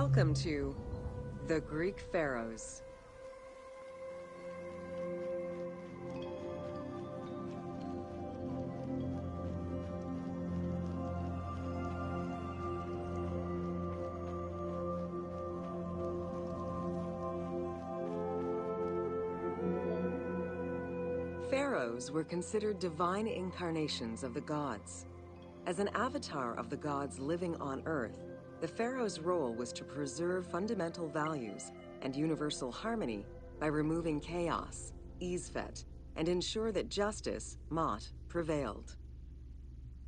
Welcome to the Greek Pharaohs. Pharaohs were considered divine incarnations of the gods. As an avatar of the gods living on Earth, the pharaoh's role was to preserve fundamental values and universal harmony by removing chaos, Isfet, and ensure that justice, Mot, prevailed.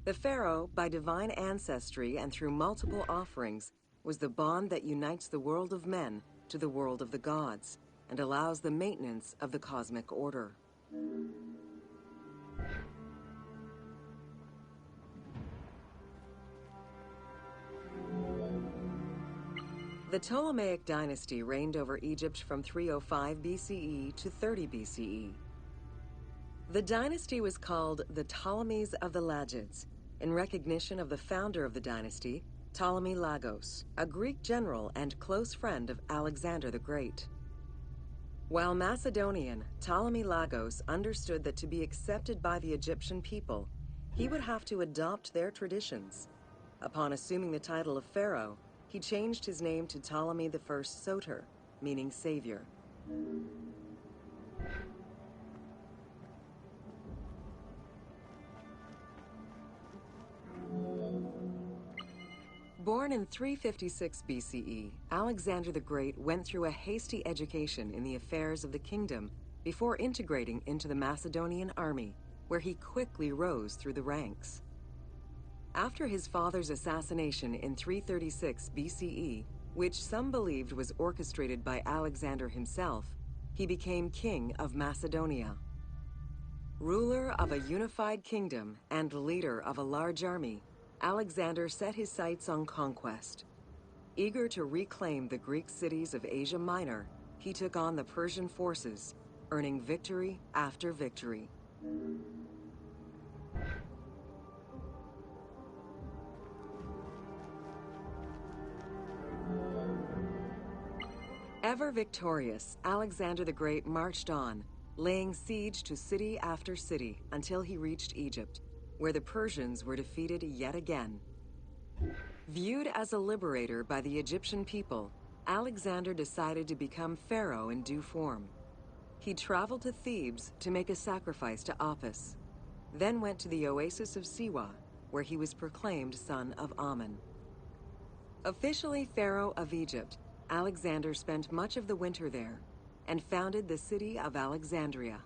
The pharaoh, by divine ancestry and through multiple offerings, was the bond that unites the world of men to the world of the gods and allows the maintenance of the cosmic order. The Ptolemaic dynasty reigned over Egypt from 305 BCE to 30 BCE. The dynasty was called the Ptolemies of the Lagids, in recognition of the founder of the dynasty, Ptolemy Lagos, a Greek general and close friend of Alexander the Great. While Macedonian, Ptolemy Lagos understood that to be accepted by the Egyptian people, he would have to adopt their traditions. Upon assuming the title of pharaoh, he changed his name to Ptolemy I Soter, meaning savior. Born in 356 BCE, Alexander the Great went through a hasty education in the affairs of the kingdom before integrating into the Macedonian army, where he quickly rose through the ranks. After his father's assassination in 336 BCE, which some believed was orchestrated by Alexander himself, he became king of Macedonia. Ruler of a unified kingdom and leader of a large army, Alexander set his sights on conquest. Eager to reclaim the Greek cities of Asia Minor, he took on the Persian forces, earning victory after victory. Ever victorious, Alexander the Great marched on, laying siege to city after city until he reached Egypt, where the Persians were defeated yet again. Viewed as a liberator by the Egyptian people, Alexander decided to become pharaoh in due form. He traveled to Thebes to make a sacrifice to Apis, then went to the oasis of Siwa, where he was proclaimed son of Amun. Officially pharaoh of Egypt, Alexander spent much of the winter there and founded the city of Alexandria.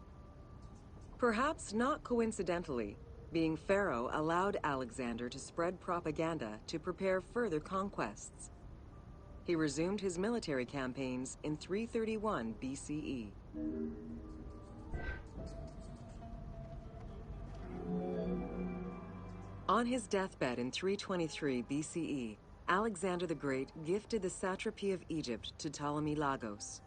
Perhaps not coincidentally, being pharaoh allowed Alexander to spread propaganda to prepare further conquests. He resumed his military campaigns in 331 BCE. On his deathbed in 323 BCE, Alexander the Great gifted the satrapy of Egypt to Ptolemy Lagos.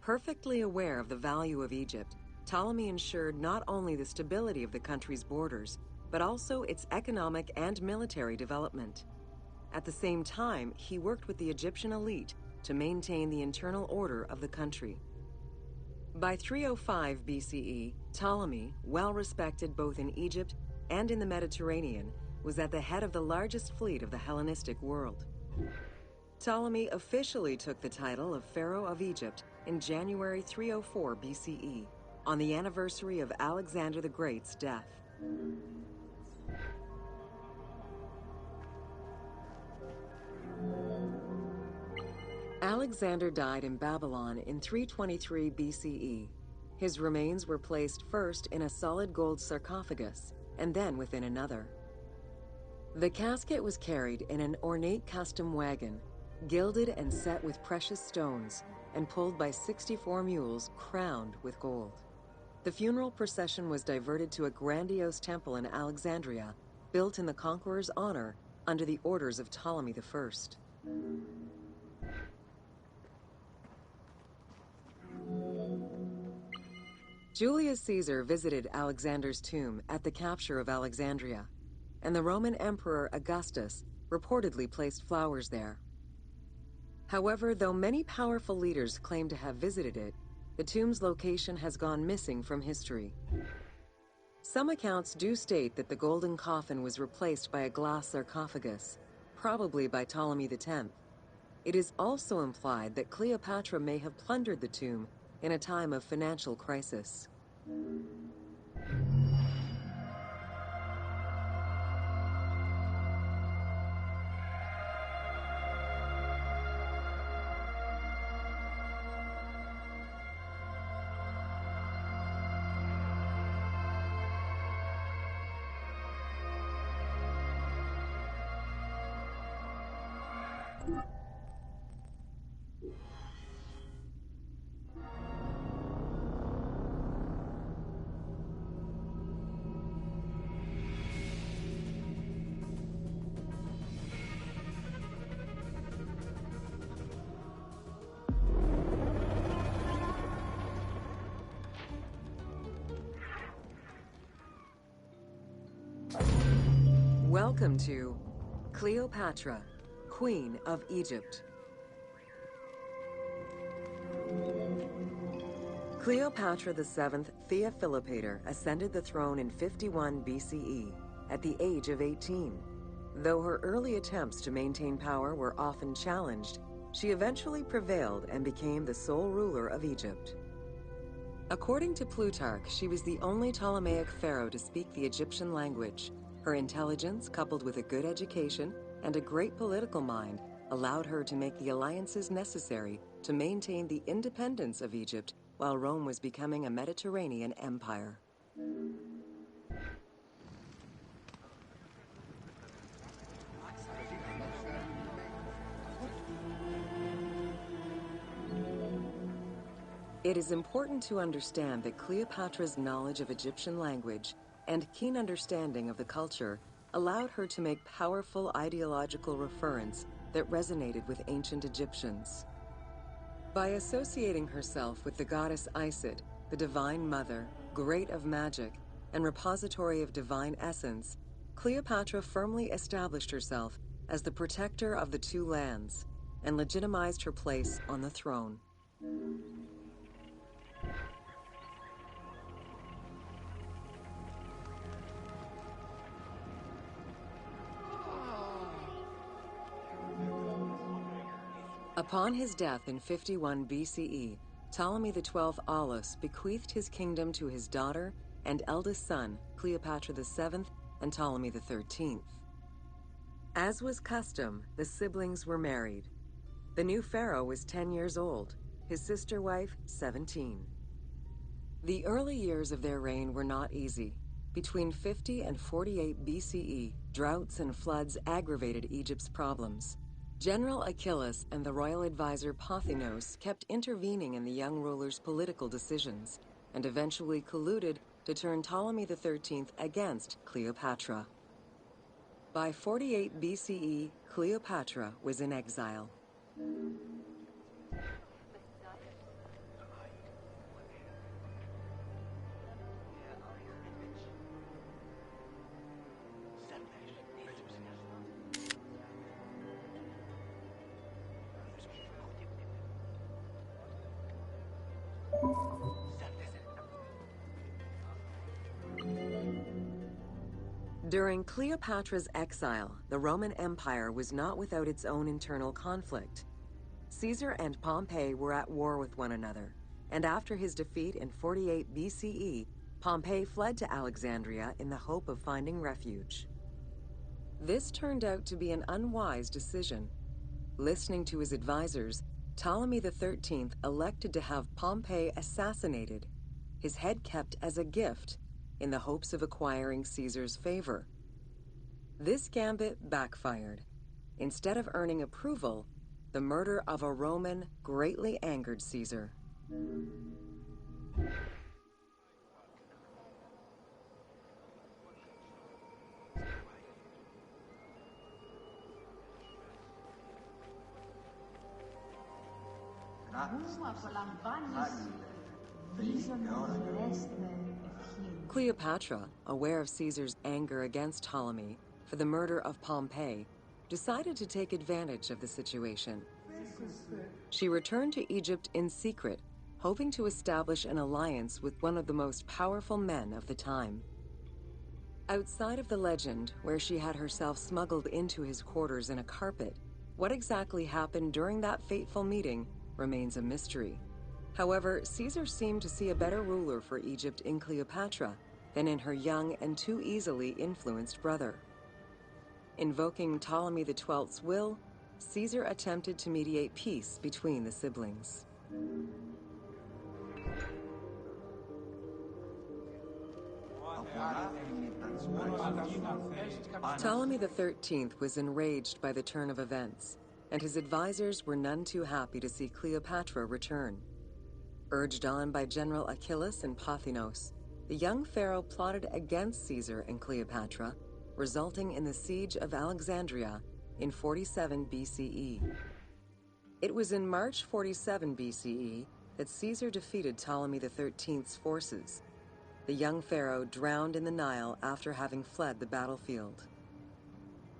Perfectly aware of the value of Egypt, Ptolemy ensured not only the stability of the country's borders, but also its economic and military development. At the same time, he worked with the Egyptian elite to maintain the internal order of the country. By 305 BCE, Ptolemy, well respected both in Egypt and in the Mediterranean, was at the head of the largest fleet of the Hellenistic world. Ptolemy officially took the title of Pharaoh of Egypt in January 304 BCE, on the anniversary of Alexander the Great's death. Alexander died in Babylon in 323 BCE. His remains were placed first in a solid gold sarcophagus, and then within another. The casket was carried in an ornate custom wagon, gilded and set with precious stones, and pulled by 64 mules crowned with gold. The funeral procession was diverted to a grandiose temple in Alexandria, built in the conqueror's honor under the orders of Ptolemy I. Julius Caesar visited Alexander's tomb at the capture of Alexandria, and the Roman Emperor Augustus reportedly placed flowers there. However, though many powerful leaders claim to have visited it, the tomb's location has gone missing from history. Some accounts do state that the golden coffin was replaced by a glass sarcophagus, probably by Ptolemy X. It is also implied that Cleopatra may have plundered the tomb in a time of financial crisis. Welcome to Cleopatra, Queen of Egypt. Cleopatra VII Theophilopator ascended the throne in 51 BCE at the age of 18. Though her early attempts to maintain power were often challenged, she eventually prevailed and became the sole ruler of Egypt. According to Plutarch, she was the only Ptolemaic pharaoh to speak the Egyptian language. Her intelligence, coupled with a good education and a great political mind, allowed her to make the alliances necessary to maintain the independence of Egypt while Rome was becoming a Mediterranean empire. It is important to understand that Cleopatra's knowledge of Egyptian language and keen understanding of the culture allowed her to make powerful ideological referents that resonated with ancient Egyptians. By associating herself with the goddess Isis, the divine mother, great of magic, and repository of divine essence, Cleopatra firmly established herself as the protector of the two lands and legitimized her place on the throne. Upon his death in 51 BCE, Ptolemy XII Aulus bequeathed his kingdom to his daughter and eldest son, Cleopatra VII and Ptolemy XIII. As was custom, the siblings were married. The new pharaoh was 10 years old, his sister wife 17. The early years of their reign were not easy. Between 50 and 48 BCE, droughts and floods aggravated Egypt's problems. General Achillas and the royal advisor Pothinos kept intervening in the young ruler's political decisions and eventually colluded to turn Ptolemy XIII against Cleopatra. By 48 BCE, Cleopatra was in exile. During Cleopatra's exile, the Roman Empire was not without its own internal conflict. Caesar and Pompey were at war with one another, and after his defeat in 48 BCE, Pompey fled to Alexandria in the hope of finding refuge. This turned out to be an unwise decision. Listening to his advisors, Ptolemy XIII elected to have Pompey assassinated, his head kept as a gift, in the hopes of acquiring Caesar's favor. This gambit backfired. Instead of earning approval, the murder of a Roman greatly angered Caesar. Cleopatra, aware of Caesar's anger against Ptolemy for the murder of Pompey, decided to take advantage of the situation. She returned to Egypt in secret, hoping to establish an alliance with one of the most powerful men of the time. Outside of the legend, where she had herself smuggled into his quarters in a carpet, what exactly happened during that fateful meeting remains a mystery. However, Caesar seemed to see a better ruler for Egypt in Cleopatra than in her young and too easily influenced brother. Invoking Ptolemy XII's will, Caesar attempted to mediate peace between the siblings. Ptolemy XIII was enraged by the turn of events, and his advisors were none too happy to see Cleopatra return. Urged on by General Achillas and Pothinos, the young pharaoh plotted against Caesar and Cleopatra, resulting in the siege of Alexandria in 47 BCE. It was in March 47 BCE that Caesar defeated Ptolemy XIII's forces. The young pharaoh drowned in the Nile after having fled the battlefield.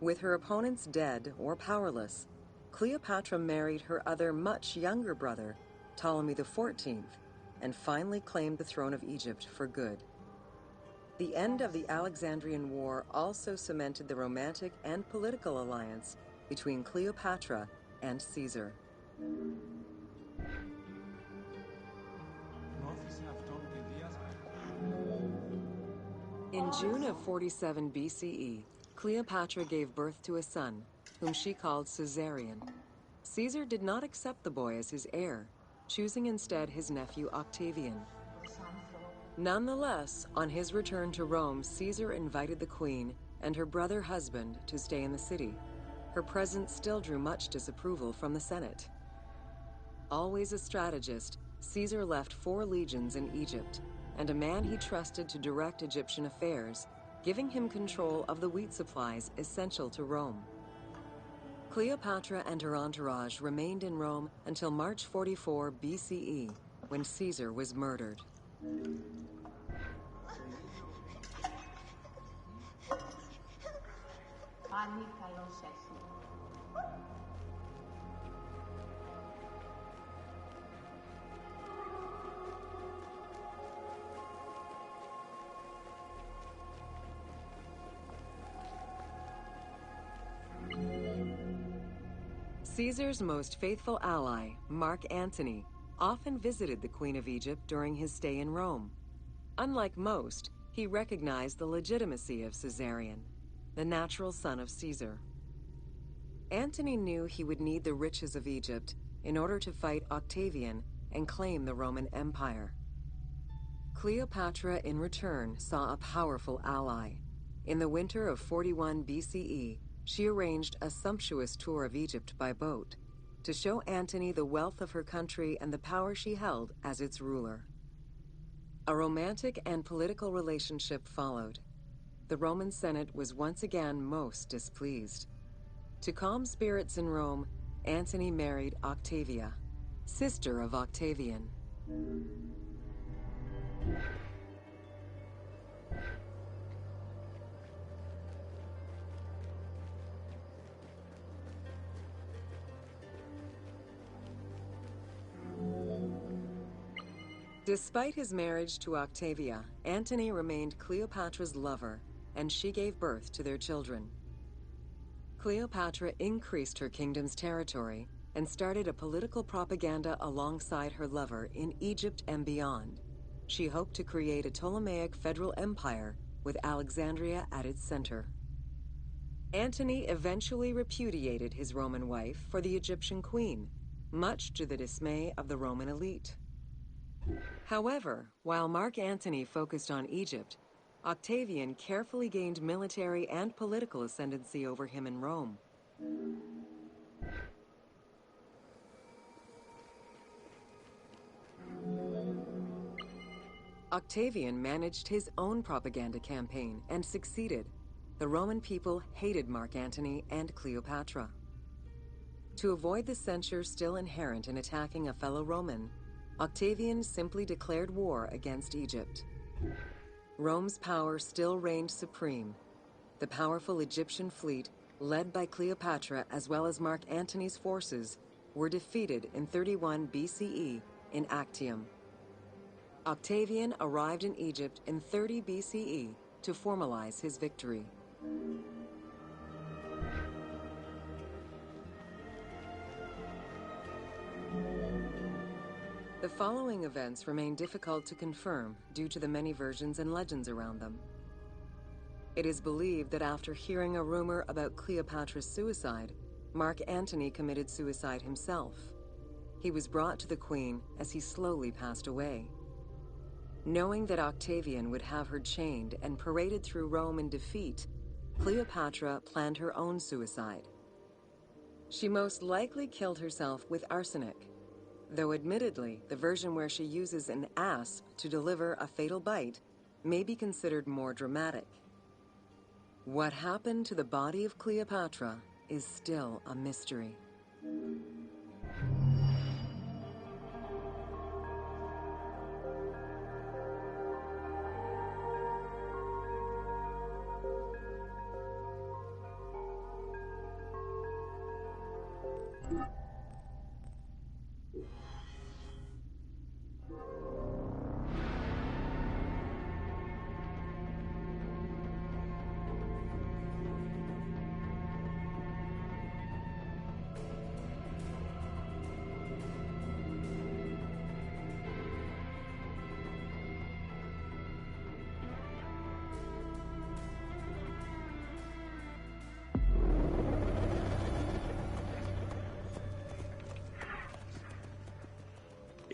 With her opponents dead or powerless, Cleopatra married her other much younger brother, Ptolemy XIV, and finally claimed the throne of Egypt for good. The end of the Alexandrian War also cemented the romantic and political alliance between Cleopatra and Caesar. In June of 47 BCE, Cleopatra gave birth to a son, whom she called Caesarion. Caesar did not accept the boy as his heir, choosing instead his nephew Octavian. Nonetheless, on his return to Rome, Caesar invited the queen and her brother husband to stay in the city. Her presence still drew much disapproval from the Senate. Always a strategist, Caesar left 4 legions in Egypt, and a man he trusted to direct Egyptian affairs, giving him control of the wheat supplies essential to Rome. Cleopatra and her entourage remained in Rome until March 44 BCE, when Caesar was murdered. Caesar's most faithful ally, Mark Antony, often visited the Queen of Egypt during his stay in Rome. Unlike most, he recognized the legitimacy of Caesarion, the natural son of Caesar. Antony knew he would need the riches of Egypt in order to fight Octavian and claim the Roman Empire. Cleopatra, in return, saw a powerful ally. In the winter of 41 BCE, she arranged a sumptuous tour of Egypt by boat to show Antony the wealth of her country and the power she held as its ruler. A romantic and political relationship followed. The Roman Senate was once again most displeased. To calm spirits in Rome, Antony married Octavia, sister of Octavian. Despite his marriage to Octavia, Antony remained Cleopatra's lover, and she gave birth to their children. Cleopatra increased her kingdom's territory and started a political propaganda alongside her lover in Egypt and beyond. She hoped to create a Ptolemaic federal empire with Alexandria at its center. Antony eventually repudiated his Roman wife for the Egyptian queen, much to the dismay of the Roman elite. However, while Mark Antony focused on Egypt, Octavian carefully gained military and political ascendancy over him in Rome. Octavian managed his own propaganda campaign and succeeded. The Roman people hated Mark Antony and Cleopatra. To avoid the censure still inherent in attacking a fellow Roman, Octavian simply declared war against Egypt. Rome's power still reigned supreme. The powerful Egyptian fleet, led by Cleopatra as well as Mark Antony's forces, were defeated in 31 BCE in Actium. Octavian arrived in Egypt in 30 BCE to formalize his victory. The following events remain difficult to confirm due to the many versions and legends around them. It is believed that after hearing a rumor about Cleopatra's suicide, Mark Antony committed suicide himself. He was brought to the queen as he slowly passed away. Knowing that Octavian would have her chained and paraded through Rome in defeat, Cleopatra planned her own suicide. She most likely killed herself with arsenic, though admittedly, the version where she uses an asp to deliver a fatal bite may be considered more dramatic. What happened to the body of Cleopatra is still a mystery.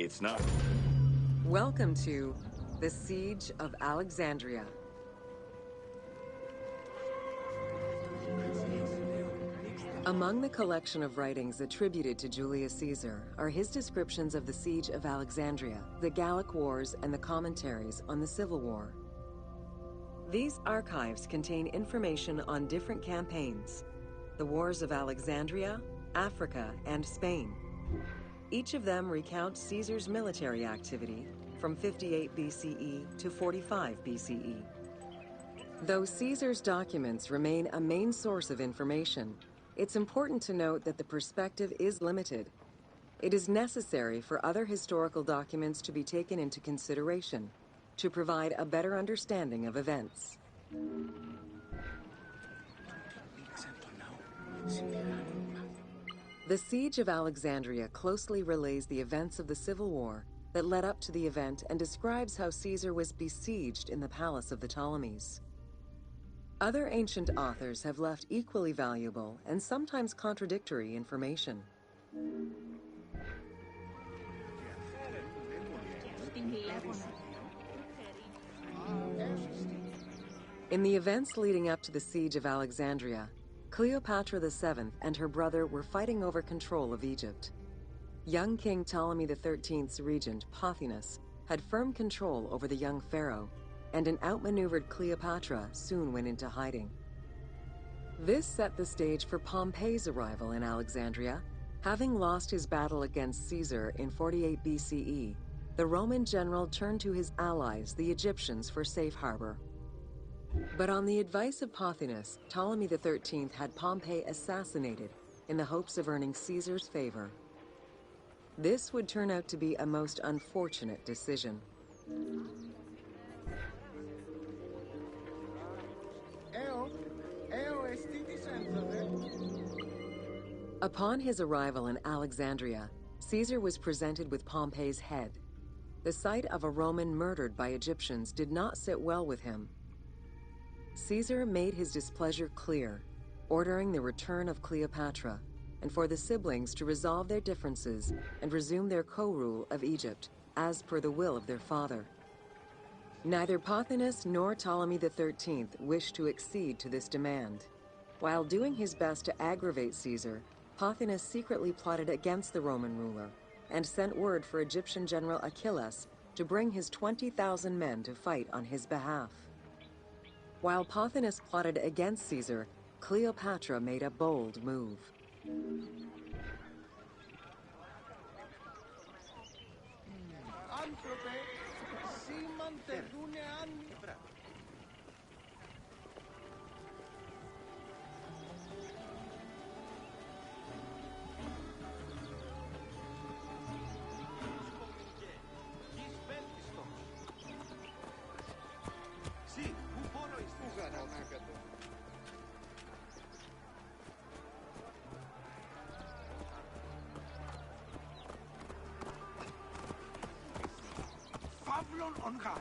It's not. Welcome to the Siege of Alexandria. Among the collection of writings attributed to Julius Caesar are his descriptions of the Siege of Alexandria, the Gallic Wars, and the commentaries on the Civil War. These archives contain information on different campaigns, the Wars of Alexandria, Africa, and Spain. Each of them recounts Caesar's military activity from 58 BCE to 45 BCE. Though Caesar's documents remain a main source of information, it's important to note that the perspective is limited. It is necessary for other historical documents to be taken into consideration to provide a better understanding of events. The Siege of Alexandria closely relays the events of the Civil War that led up to the event and describes how Caesar was besieged in the palace of the Ptolemies. Other ancient authors have left equally valuable and sometimes contradictory information. In the events leading up to the Siege of Alexandria, Cleopatra VII and her brother were fighting over control of Egypt. Young King Ptolemy XIII's regent, Pothinus, had firm control over the young pharaoh, and an outmaneuvered Cleopatra soon went into hiding. This set the stage for Pompey's arrival in Alexandria. Having lost his battle against Caesar in 48 BCE, the Roman general turned to his allies, the Egyptians, for safe harbor. But on the advice of Pothinus, Ptolemy XIII had Pompey assassinated in the hopes of earning Caesar's favor. This would turn out to be a most unfortunate decision. Upon his arrival in Alexandria, Caesar was presented with Pompey's head. The sight of a Roman murdered by Egyptians did not sit well with him. Caesar made his displeasure clear, ordering the return of Cleopatra, and for the siblings to resolve their differences and resume their co-rule of Egypt, as per the will of their father. Neither Pothinus nor Ptolemy XIII wished to accede to this demand. While doing his best to aggravate Caesar, Pothinus secretly plotted against the Roman ruler and sent word for Egyptian general Achilles to bring his 20,000 men to fight on his behalf. While Pothinus plotted against Caesar, Cleopatra made a bold move. Fablon onga.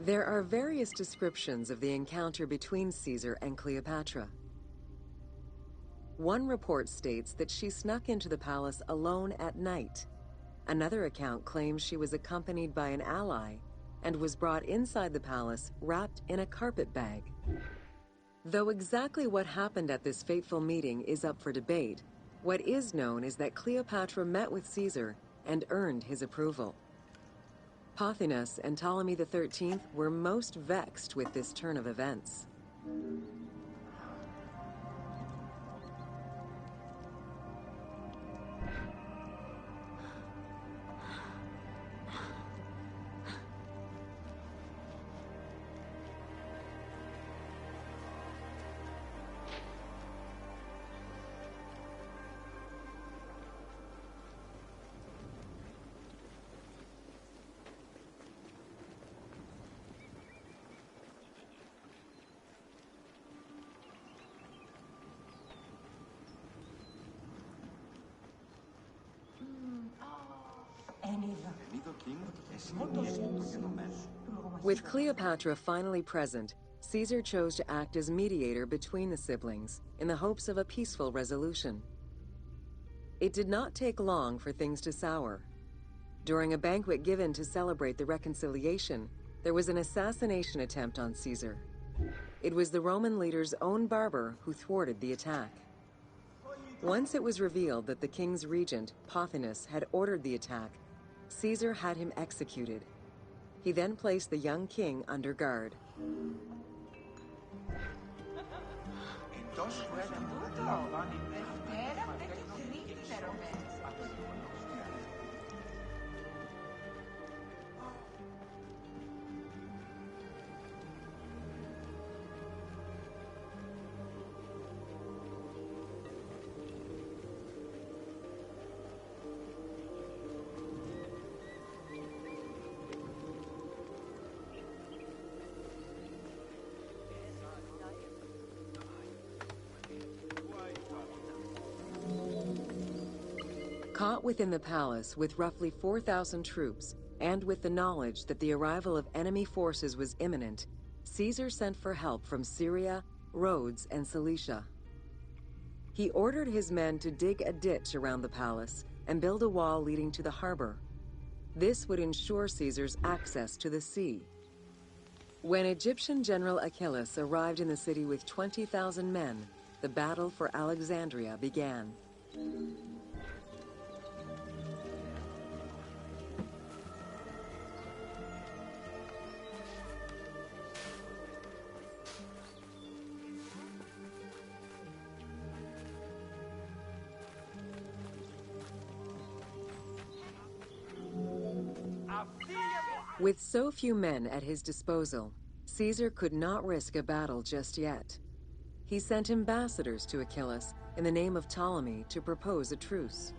There are various descriptions of the encounter between Caesar and Cleopatra. One report states that she snuck into the palace alone at night. Another account claims she was accompanied by an ally and was brought inside the palace wrapped in a carpet bag. Though exactly what happened at this fateful meeting is up for debate, what is known is that Cleopatra met with Caesar and earned his approval. Pothinus and Ptolemy XIII were most vexed with this turn of events. With Cleopatra finally present, Caesar chose to act as mediator between the siblings in the hopes of a peaceful resolution. It did not take long for things to sour. During a banquet given to celebrate the reconciliation, there was an assassination attempt on Caesar. It was the Roman leader's own barber who thwarted the attack. Once it was revealed that the king's regent, Pothinus, had ordered the attack, Caesar had him executed. He then placed the young king under guard. Caught within the palace with roughly 4,000 troops, and with the knowledge that the arrival of enemy forces was imminent, Caesar sent for help from Syria, Rhodes, and Cilicia. He ordered his men to dig a ditch around the palace and build a wall leading to the harbor. This would ensure Caesar's access to the sea. When Egyptian General Achilles arrived in the city with 20,000 men, the battle for Alexandria began. With so few men at his disposal, Caesar could not risk a battle just yet. He sent ambassadors to Achilles in the name of Ptolemy to propose a truce.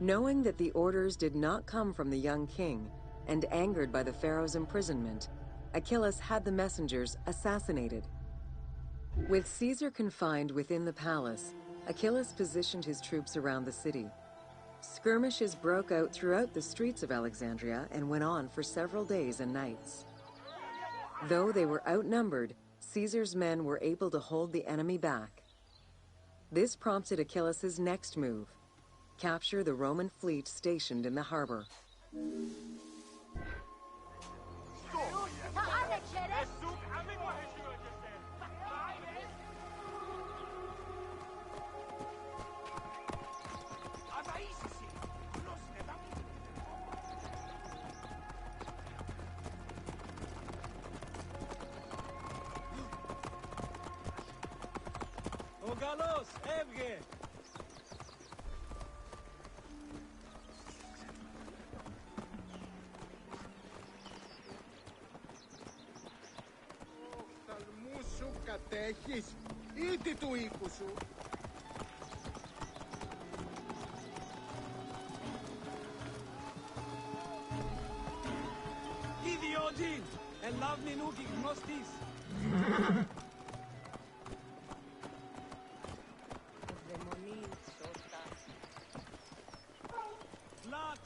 Knowing that the orders did not come from the young king, and angered by the pharaoh's imprisonment, Achilles had the messengers assassinated. With Caesar confined within the palace, Achilles positioned his troops around the city. Skirmishes broke out throughout the streets of Alexandria and went on for several days and nights. Though they were outnumbered, Caesar's men were able to hold the enemy back. This prompted Achilles' next move: capture the Roman fleet stationed in the harbor. Ο Γαλλός έβγε! Οφθαλμού σου κατέχεις ή τι του οίκου σου? Ιδιώτη! Ελάβνη νου και γνώστης! Λάξ!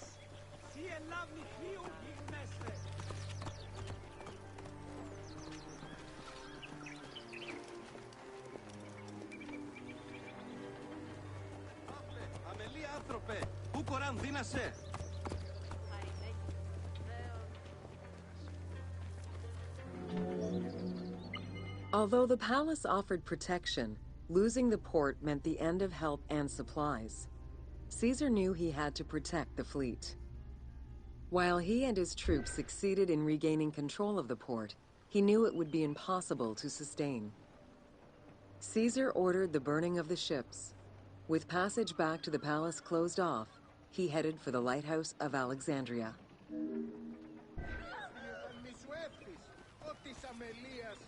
Σι ελάβνη χλίου γιγνέστε! Αμελή άνθρωπε, πού κοράν δύνασε? Although the palace offered protection, losing the port meant the end of help and supplies. Caesar knew he had to protect the fleet. While he and his troops succeeded in regaining control of the port, he knew it would be impossible to sustain. Caesar ordered the burning of the ships. With passage back to the palace closed off, he headed for the lighthouse of Alexandria. Μη σου εύχεις, ο της αμελίας.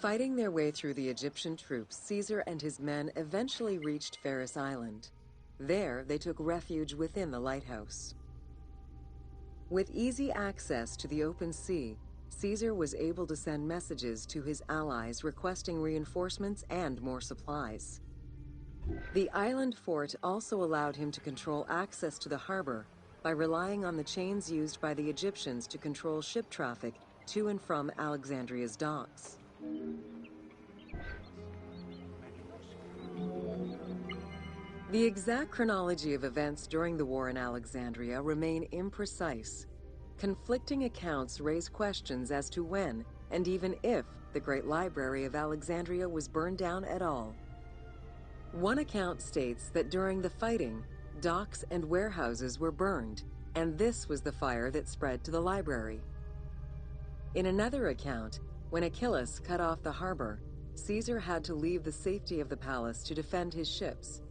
Fighting their way through the Egyptian troops, Caesar and his men eventually reached Pharis Island. There, they took refuge within the lighthouse. With easy access to the open sea, Caesar was able to send messages to his allies requesting reinforcements and more supplies. The island fort also allowed him to control access to the harbor by relying on the chains used by the Egyptians to control ship traffic to and from Alexandria's docks. The exact chronology of events during the war in Alexandria remain imprecise. Conflicting accounts raise questions as to when, and even if, the Great Library of Alexandria was burned down at all. One account states that during the fighting, docks and warehouses were burned, and this was the fire that spread to the library. In another account, when Achilles cut off the harbor, Caesar had to leave the safety of the palace to defend his ships.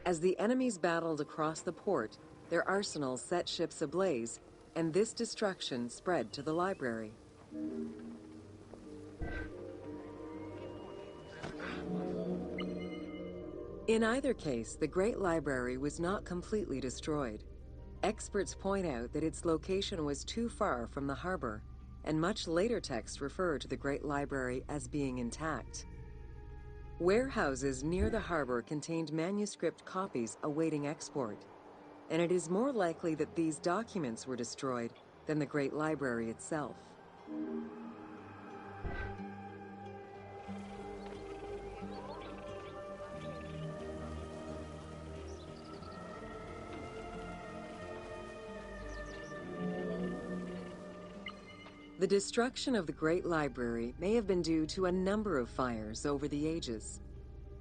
As the enemies battled across the port, their arsenals set ships ablaze, and this destruction spread to the library. In either case, the Great Library was not completely destroyed. Experts point out that its location was too far from the harbor, and much later texts refer to the Great Library as being intact. Warehouses near the harbor contained manuscript copies awaiting export, and it is more likely that these documents were destroyed than the Great Library itself. The destruction of the Great Library may have been due to a number of fires over the ages.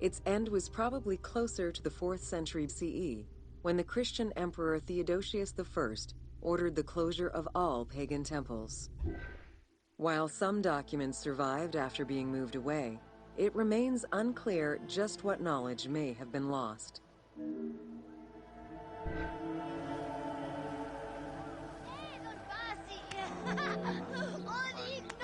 Its end was probably closer to the 4th century CE, when the Christian Emperor Theodosius I ordered the closure of all pagan temples. While some documents survived after being moved away, it remains unclear just what knowledge may have been lost.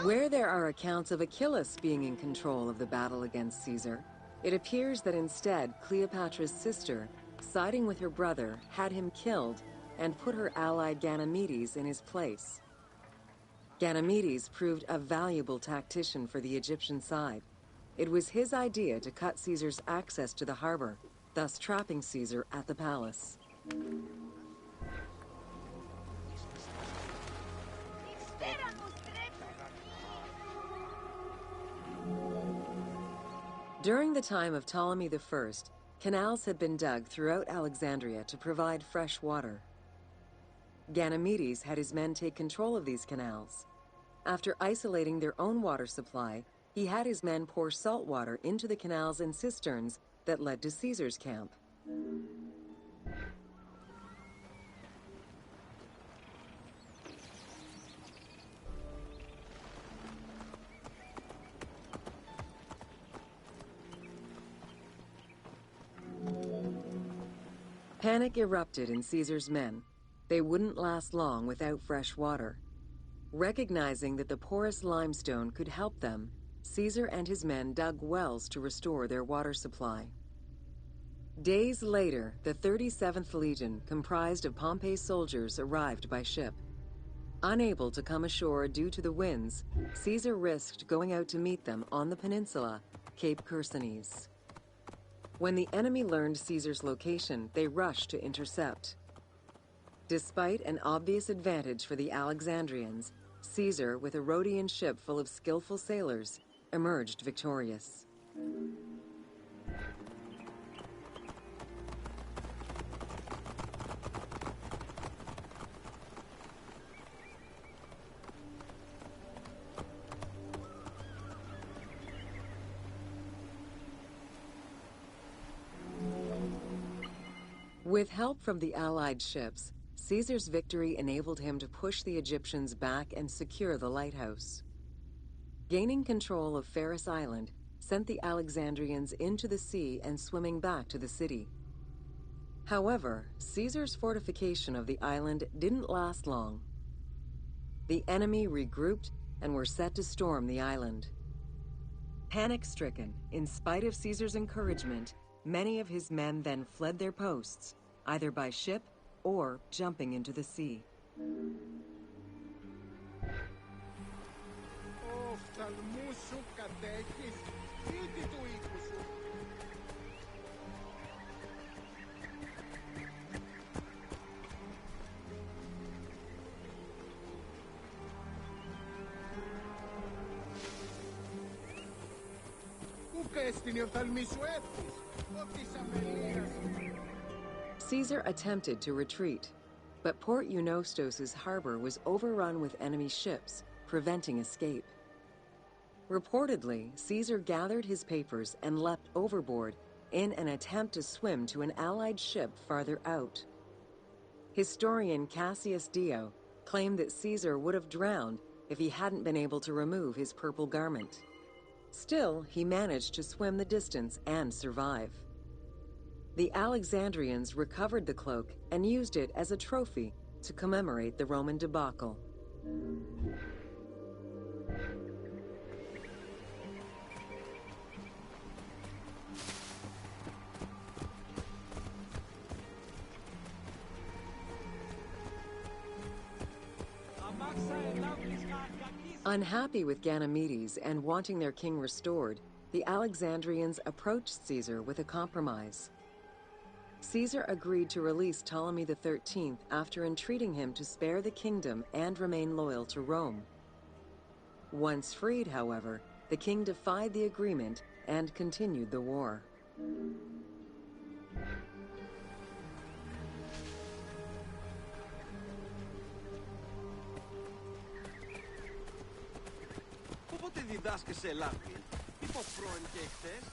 Where there are accounts of Achilles being in control of the battle against Caesar, it appears that instead Cleopatra's sister, siding with her brother, had him killed and put her ally Ganymedes in his place. Ganymedes proved a valuable tactician for the Egyptian side. It was his idea to cut Caesar's access to the harbor, thus trapping Caesar at the palace. During the time of Ptolemy I, canals had been dug throughout Alexandria to provide fresh water. Ganymedes had his men take control of these canals. After isolating their own water supply, he had his men pour salt water into the canals and cisterns that led to Caesar's camp. Panic erupted in Caesar's men. They wouldn't last long without fresh water. Recognizing that the porous limestone could help them, Caesar and his men dug wells to restore their water supply. Days later, the 37th Legion, comprised of Pompey's soldiers, arrived by ship. Unable to come ashore due to the winds, Caesar risked going out to meet them on the peninsula, Cape Chersonese. When the enemy learned Caesar's location, they rushed to intercept. Despite an obvious advantage for the Alexandrians, Caesar, with a Rhodian ship full of skillful sailors, emerged victorious. With help from the Allied ships, Caesar's victory enabled him to push the Egyptians back and secure the lighthouse. Gaining control of Pharos Island sent the Alexandrians into the sea and swimming back to the city. However, Caesar's fortification of the island didn't last long. The enemy regrouped and were set to storm the island. Panic-stricken, in spite of Caesar's encouragement, many of his men then fled their posts, either by ship or jumping into the sea. Οφθαλμούς σου κατέχεις, ήδη του οίκου σου. Ούκ έστειν η οφθαλμή σου εύχης, ότι σ' αμελίας. Caesar attempted to retreat, but Port Eunostos' harbor was overrun with enemy ships, preventing escape. Reportedly, Caesar gathered his papers and leapt overboard in an attempt to swim to an Allied ship farther out. Historian Cassius Dio claimed that Caesar would have drowned if he hadn't been able to remove his purple garment. Still, he managed to swim the distance and survive. The Alexandrians recovered the cloak and used it as a trophy to commemorate the Roman debacle. Unhappy with Ganymedes and wanting their king restored, the Alexandrians approached Caesar with a compromise. Caesar agreed to release Ptolemy XIII after entreating him to spare the kingdom and remain loyal to Rome. Once freed, however, the king defied the agreement and continued the war. Πότε διδάσκεσαι Ελλάδη, είπα πρώην και εχθές.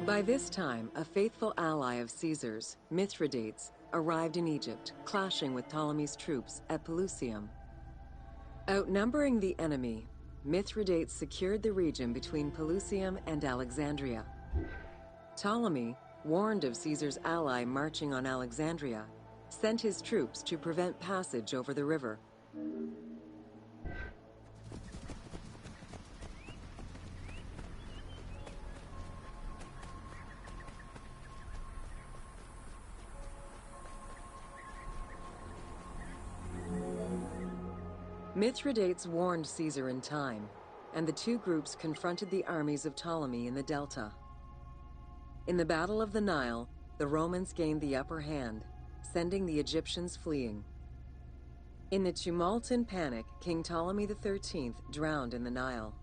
By this time, a faithful ally of Caesar's, Mithridates, arrived in Egypt, clashing with Ptolemy's troops at Pelusium. Outnumbering the enemy, Mithridates secured the region between Pelusium and Alexandria. Ptolemy, warned of Caesar's ally marching on Alexandria, sent his troops to prevent passage over the river. Mithridates warned Caesar in time, and the two groups confronted the armies of Ptolemy in the Delta. In the Battle of the Nile, the Romans gained the upper hand, sending the Egyptians fleeing. In the tumult and panic, King Ptolemy XIII drowned in the Nile.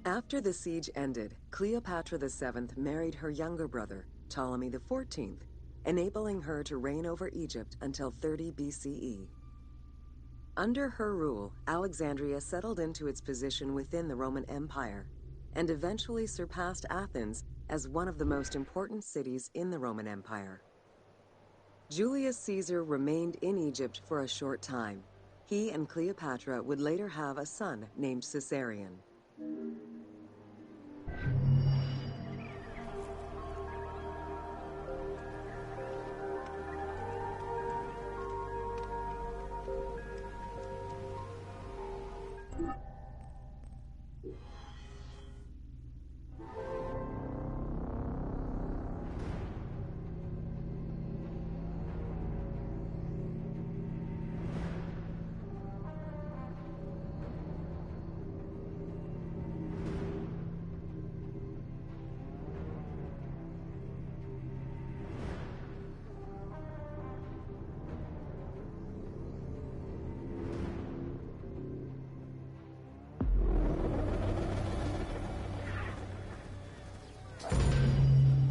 After the siege ended, Cleopatra VII married her younger brother, Ptolemy XIV, enabling her to reign over Egypt until 30 BCE. Under her rule, Alexandria settled into its position within the Roman Empire and eventually surpassed Athens as one of the most important cities in the Roman Empire. Julius Caesar remained in Egypt for a short time. He and Cleopatra would later have a son named Caesarion.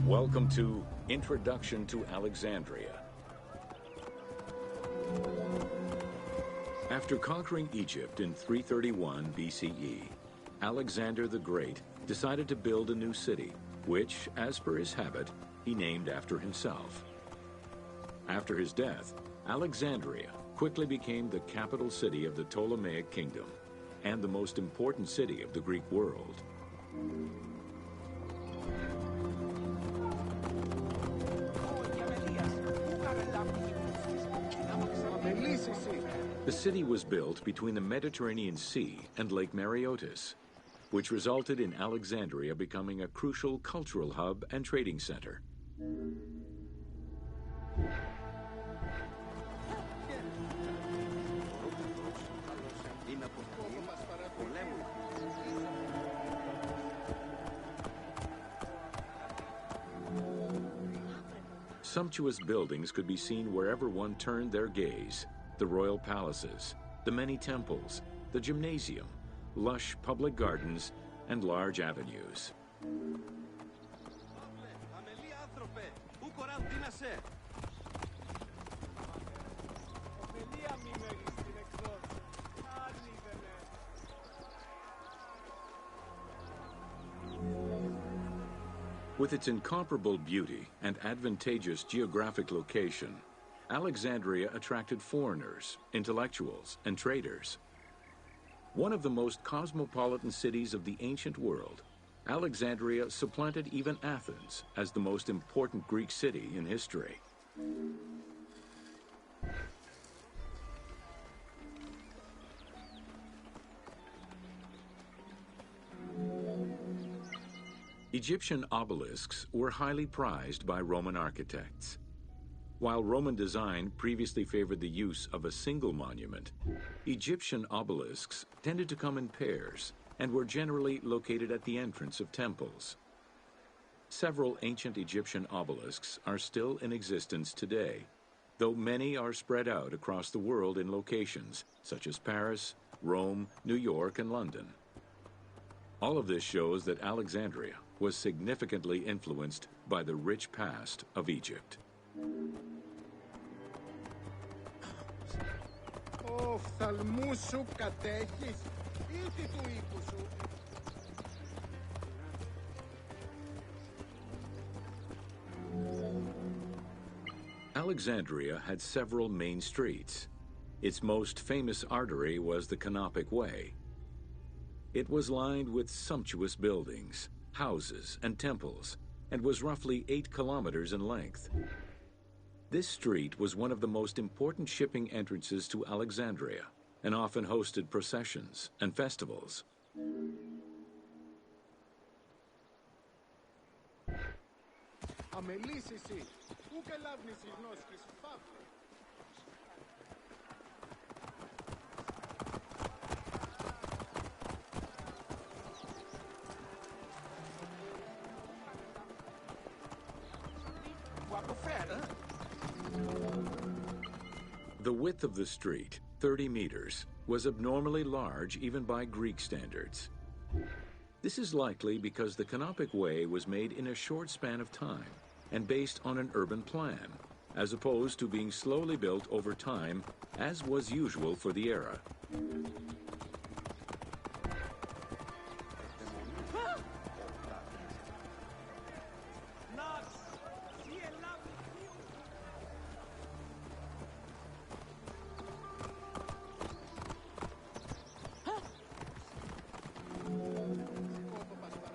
Welcome to Introduction to Alexandria. After conquering Egypt in 331 BCE, Alexander the Great decided to build a new city, which, as per his habit, he named after himself. After his death, Alexandria quickly became the capital city of the Ptolemaic kingdom and the most important city of the Greek world. The city was built between the Mediterranean Sea and Lake Mareotis, which resulted in Alexandria becoming a crucial cultural hub and trading center. Sumptuous buildings could be seen wherever one turned their gaze. The royal palaces, the many temples, the gymnasium, lush public gardens, and large avenues. With its incomparable beauty and advantageous geographic location, Alexandria attracted foreigners, intellectuals, and traders. One of the most cosmopolitan cities of the ancient world, Alexandria supplanted even Athens as the most important Greek city in history. Egyptian obelisks were highly prized by Roman architects. While Roman design previously favored the use of a single monument, Egyptian obelisks tended to come in pairs and were generally located at the entrance of temples. Several ancient Egyptian obelisks are still in existence today, though many are spread out across the world in locations such as Paris, Rome, New York, and London. All of this shows that Alexandria was significantly influenced by the rich past of Egypt. Οφθαλμούς σου κατέχεις ή τι του οίκου σου. Alexandria had several main streets. Its most famous artery was the Canopic Way. It was lined with sumptuous buildings, houses, and temples, and was roughly 8 kilometers in length. This street was one of the most important shipping entrances to Alexandria and often hosted processions and festivals. Αμελής εσύ, ου και λάβνεις η γνώσκης, φαύλε. The width of the street, 30 meters, was abnormally large even by Greek standards. This is likely because the Canopic Way was made in a short span of time and based on an urban plan, as opposed to being slowly built over time, as was usual for the era.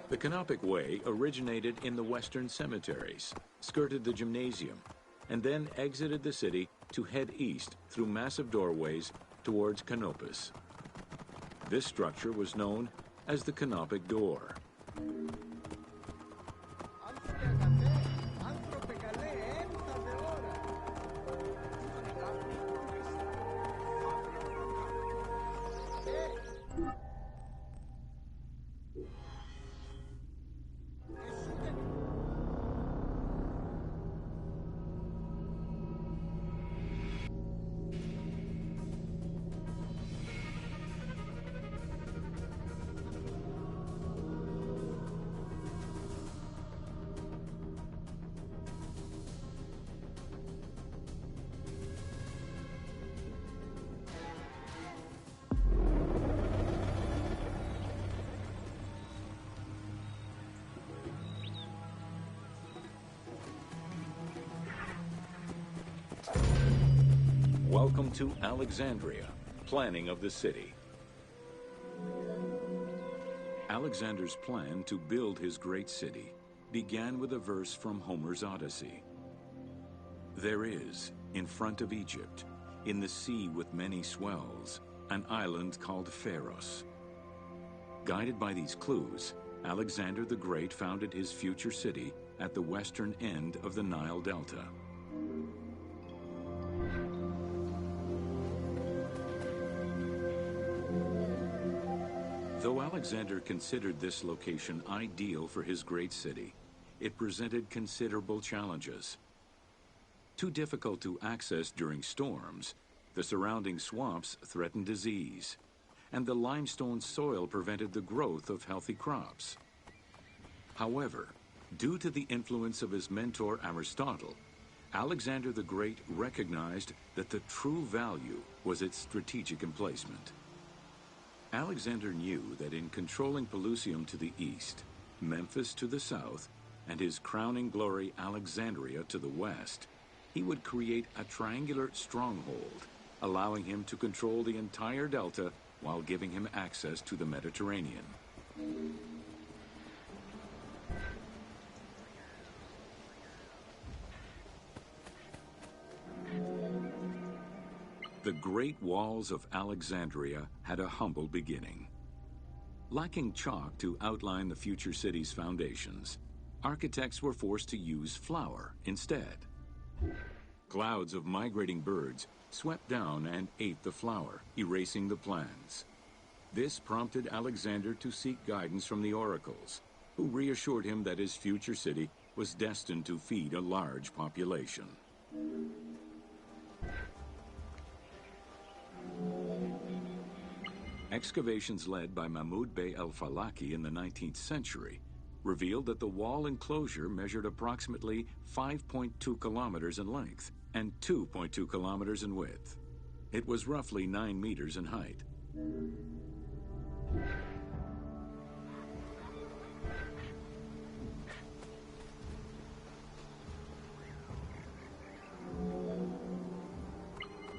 The Canopic Way originated in the western cemeteries, skirted the gymnasium, and then exited the city to head east through massive doorways towards Canopus. This structure was known as the Canopic Door. Welcome to Alexandria, planning of the city. Alexander's plan to build his great city began with a verse from Homer's Odyssey. There is, in front of Egypt, in the sea with many swells, an island called Pharos. Guided by these clues, Alexander the Great founded his future city at the western end of the Nile Delta. Though Alexander considered this location ideal for his great city, it presented considerable challenges. Too difficult to access during storms, the surrounding swamps threatened disease, and the limestone soil prevented the growth of healthy crops. However, due to the influence of his mentor Aristotle, Alexander the Great recognized that the true value was its strategic emplacement. Alexander knew that in controlling Pelusium to the east, Memphis to the south, and his crowning glory Alexandria to the west, he would create a triangular stronghold, allowing him to control the entire delta while giving him access to the Mediterranean. The Great Walls of Alexandria had a humble beginning. Lacking chalk to outline the future city's foundations, architects were forced to use flour instead. Clouds of migrating birds swept down and ate the flour, erasing the plans. This prompted Alexander to seek guidance from the oracles, who reassured him that his future city was destined to feed a large population. Excavations led by Mahmud Bey el-Falaki in the 19th century revealed that the wall enclosure measured approximately 5.2 kilometers in length and 2.2 kilometers in width. It was roughly 9 meters in height.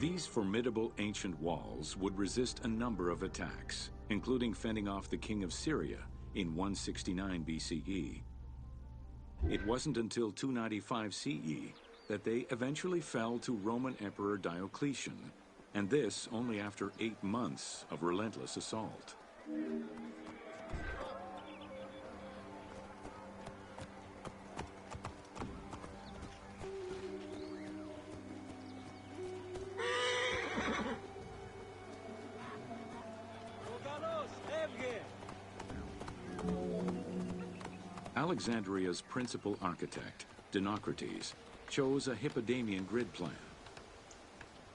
These formidable ancient walls would resist a number of attacks, including fending off the king of Syria in 169 BCE. It wasn't until 295 CE that they eventually fell to Roman Emperor Diocletian, and this only after 8 months of relentless assault. Alexandria's principal architect, Dinocrates, chose a Hippodamian grid plan.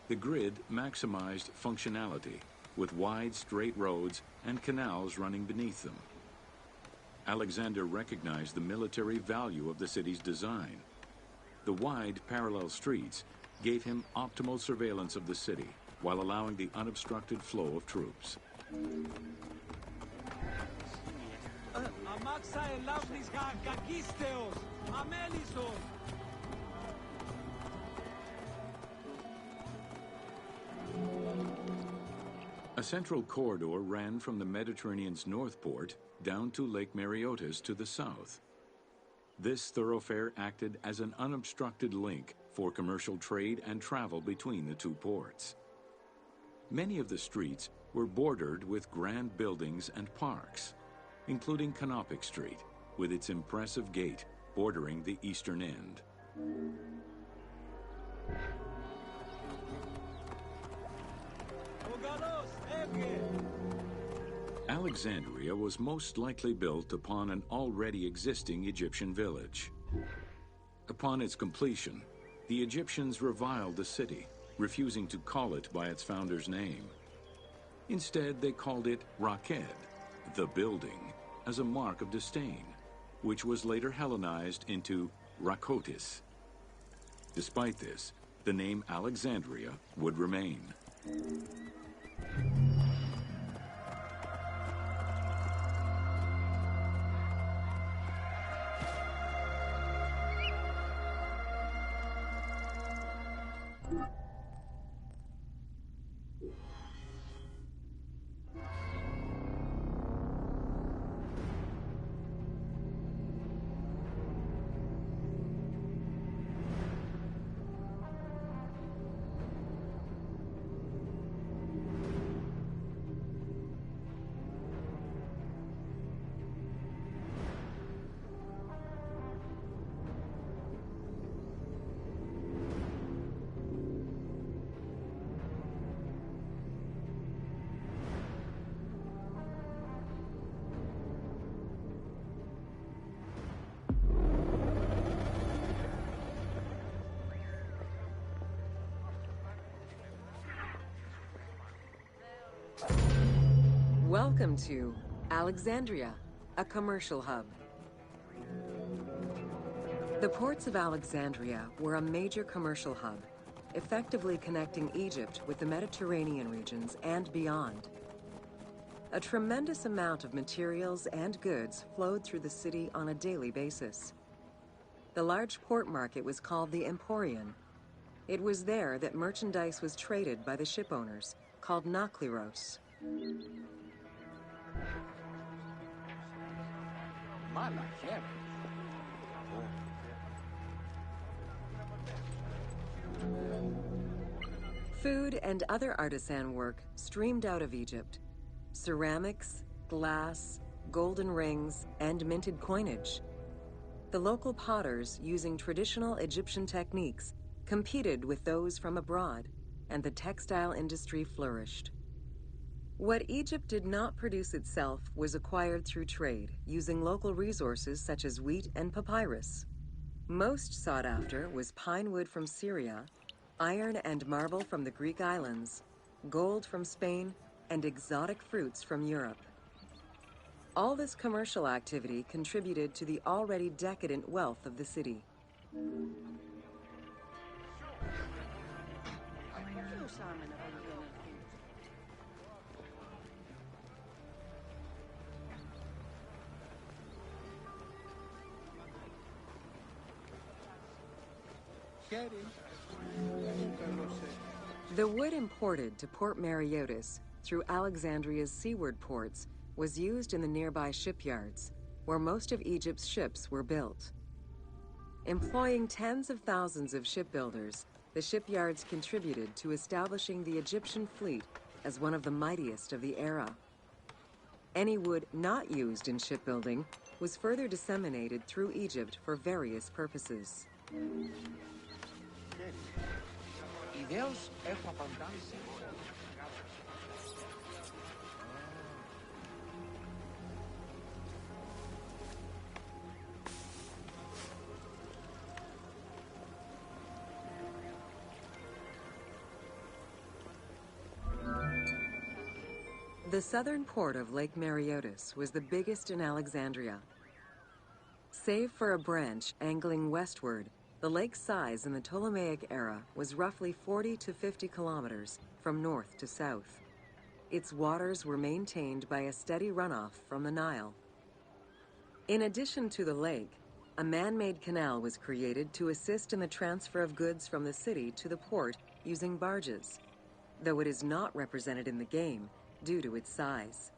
The grid maximized functionality, with wide, straight roads and canals running beneath them. Alexander recognized the military value of the city's design. The wide, parallel streets gave him optimal surveillance of the city, while allowing the unobstructed flow of troops. Αμάξα ελάβνης κακίστεως, αμέλισσος. A central corridor ran from the Mediterranean's north port down to Lake Mareotis to the south. This thoroughfare acted as an unobstructed link for commercial trade and travel between the two ports. Many of the streets were bordered with grand buildings and parks, including Canopic Street, with its impressive gate bordering the eastern end. Alexandria was most likely built upon an already existing Egyptian village. Upon its completion, the Egyptians reviled the city, refusing to call it by its founder's name. Instead, they called it Raked, the building, as a mark of disdain, which was later Hellenized into Rakotis. Despite this, the name Alexandria would remain. Welcome to Alexandria, a commercial hub. The ports of Alexandria were a major commercial hub, effectively connecting Egypt with the Mediterranean regions and beyond. A tremendous amount of materials and goods flowed through the city on a daily basis. The large port market was called the Emporion. It was there that merchandise was traded by the ship owners, called nakliros. Food and other artisan work streamed out of Egypt. Ceramics, glass, golden rings, and minted coinage. The local potters, using traditional Egyptian techniques, competed with those from abroad, and the textile industry flourished. What Egypt did not produce itself was acquired through trade, using local resources such as wheat and papyrus. Most sought after was pine wood from Syria, iron and marble from the Greek islands, gold from Spain, and exotic fruits from Europe. All this commercial activity contributed to the already decadent wealth of the city. The wood imported to Port Mareotis through Alexandria's seaward ports was used in the nearby shipyards, where most of Egypt's ships were built. Employing tens of thousands of shipbuilders, the shipyards contributed to establishing the Egyptian fleet as one of the mightiest of the era. Any wood not used in shipbuilding was further disseminated through Egypt for various purposes. Ιδέως έχω απαντήσει. The southern port of Lake Mareotis was the biggest in Alexandria. Save for a branch angling westward, the lake's size in the Ptolemaic era was roughly 40 to 50 kilometers from north to south. Its waters were maintained by a steady runoff from the Nile. In addition to the lake, a man-made canal was created to assist in the transfer of goods from the city to the port using barges, though it is not represented in the game due to its size.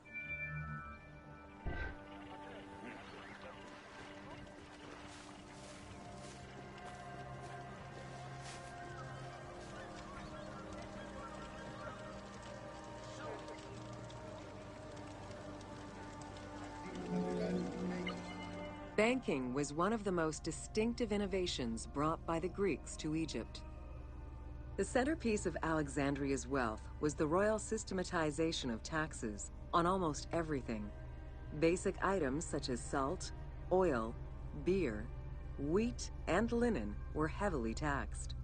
Banking was one of the most distinctive innovations brought by the Greeks to Egypt. The centerpiece of Alexandria's wealth was the royal systematization of taxes on almost everything. Basic items such as salt, oil, beer, wheat, and linen were heavily taxed.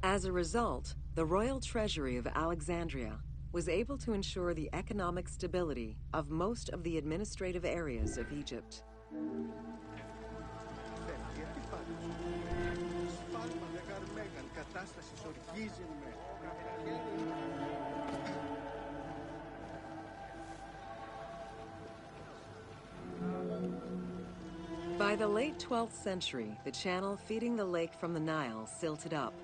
As a result, the royal treasury of Alexandria was able to ensure the economic stability of most of the administrative areas of Egypt. By the late 12th century, the channel feeding the lake from the Nile silted up.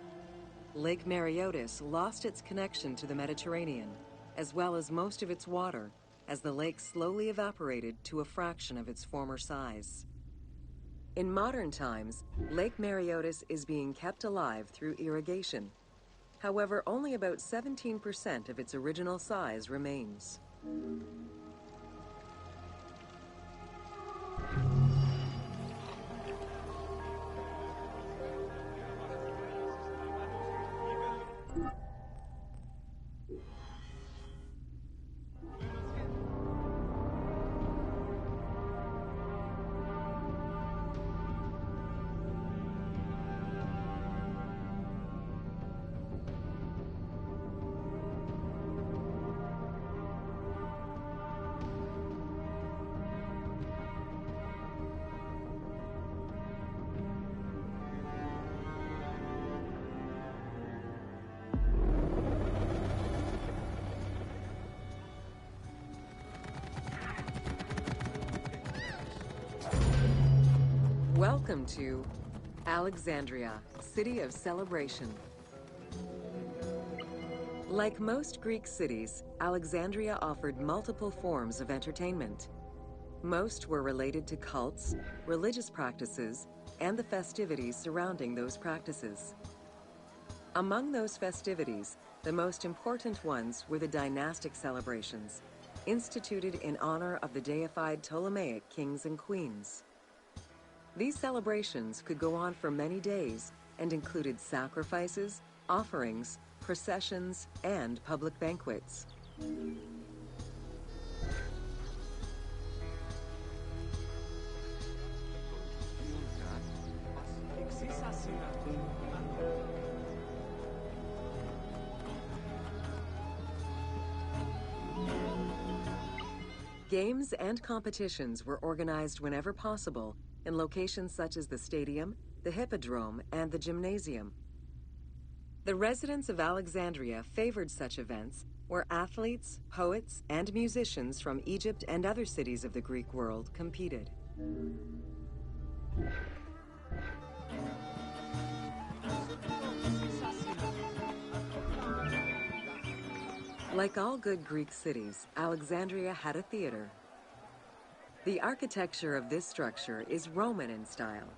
Lake Mareotis lost its connection to the Mediterranean, as well as most of its water, as the lake slowly evaporated to a fraction of its former size. In modern times, Lake Mareotis is being kept alive through irrigation. However, only about 17% of its original size remains. Welcome to Alexandria, city of celebration. Like most Greek cities, Alexandria offered multiple forms of entertainment. Most were related to cults, religious practices, and the festivities surrounding those practices. Among those festivities, the most important ones were the dynastic celebrations, instituted in honor of the deified Ptolemaic kings and queens. These celebrations could go on for many days and included sacrifices, offerings, processions, and public banquets. Games and competitions were organized whenever possible in locations such as the stadium, the hippodrome, and the gymnasium. The residents of Alexandria favored such events where athletes, poets, and musicians from Egypt and other cities of the Greek world competed. Like all good Greek cities, Alexandria had a theater. The architecture of this structure is Roman in style.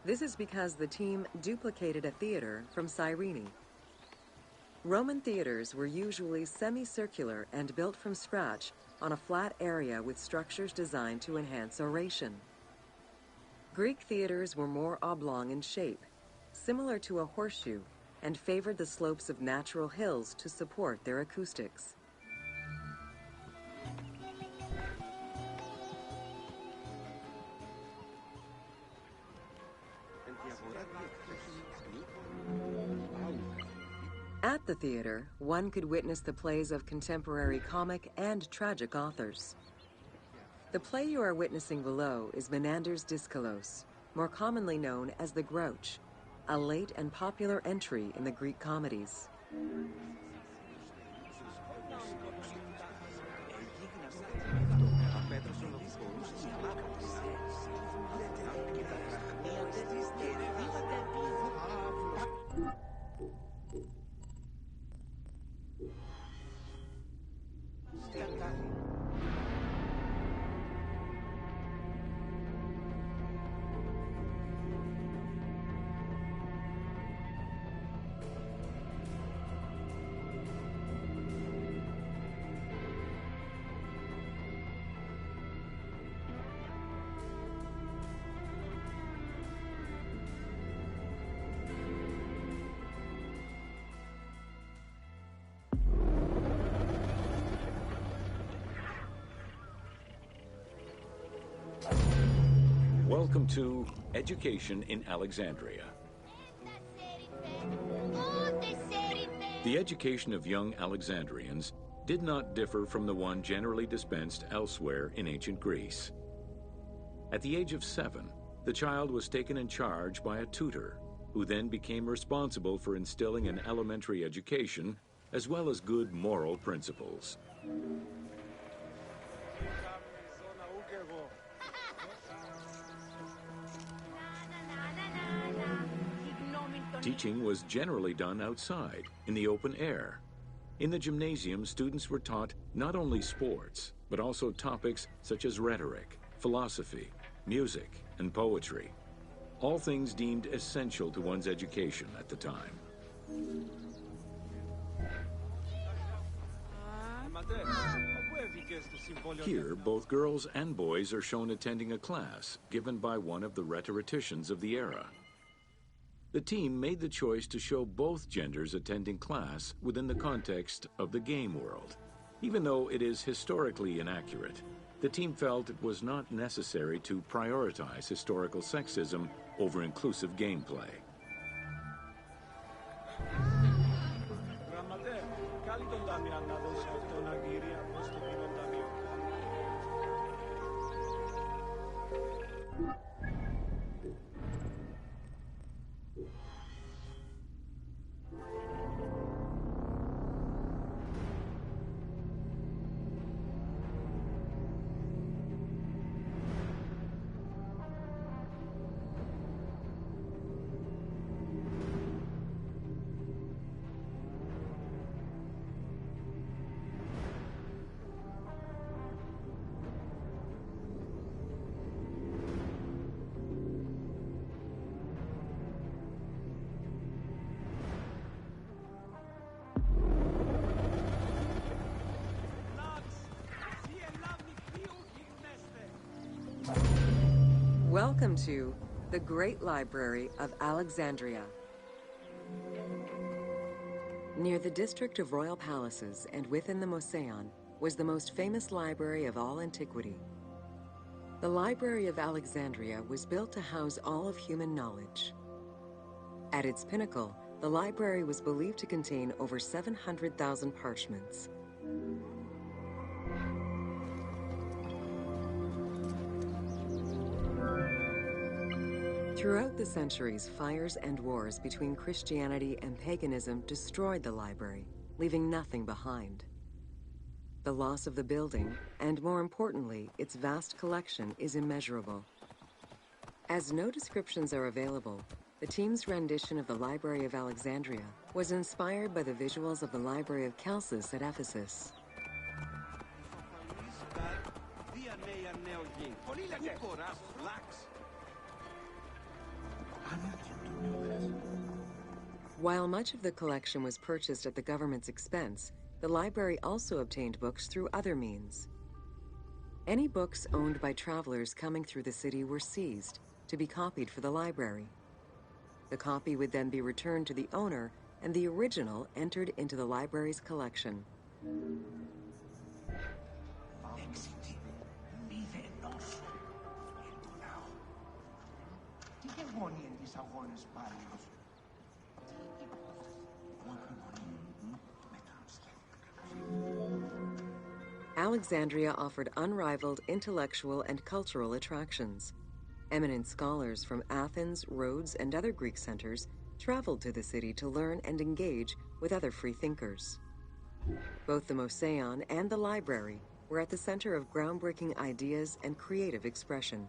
This is because the team duplicated a theater from Cyrene. Roman theaters were usually semicircular and built from scratch on a flat area with structures designed to enhance oration. Greek theaters were more oblong in shape, similar to a horseshoe, and favored the slopes of natural hills to support their acoustics. At the theater, one could witness the plays of contemporary comic and tragic authors. The play you are witnessing below is Menander's Dyskolos, more commonly known as the Grouch, a late and popular entry in the Greek comedies. Welcome to Education in Alexandria. The education of young Alexandrians did not differ from the one generally dispensed elsewhere in ancient Greece. At the age of 7, the child was taken in charge by a tutor, who then became responsible for instilling an elementary education as well as good moral principles. Teaching was generally done outside, in the open air. In the gymnasium, students were taught not only sports, but also topics such as rhetoric, philosophy, music, and poetry, all things deemed essential to one's education at the time. Here, both girls and boys are shown attending a class given by one of the rhetoricians of the era. The team made the choice to show both genders attending class within the context of the game world. Even though it is historically inaccurate, the team felt it was not necessary to prioritize historical sexism over inclusive gameplay. Welcome to the Great Library of Alexandria. Near the district of royal palaces and within the Moseon was the most famous library of all antiquity. The Library of Alexandria was built to house all of human knowledge. At its pinnacle, the library was believed to contain over 700,000 parchments. Throughout the centuries, fires and wars between Christianity and paganism destroyed the library, leaving nothing behind. The loss of the building, and more importantly, its vast collection, is immeasurable. As no descriptions are available, the team's rendition of the Library of Alexandria was inspired by the visuals of the Library of Chalcis at Ephesus. While much of the collection was purchased at the government's expense, the library also obtained books through other means. Any books owned by travelers coming through the city were seized to be copied for the library. The copy would then be returned to the owner, and the original entered into the library's collection. Alexandria offered unrivaled intellectual and cultural attractions. Eminent scholars from Athens, Rhodes, and other Greek centers traveled to the city to learn and engage with other free thinkers. Both the Mouseion and the library were at the center of groundbreaking ideas and creative expression.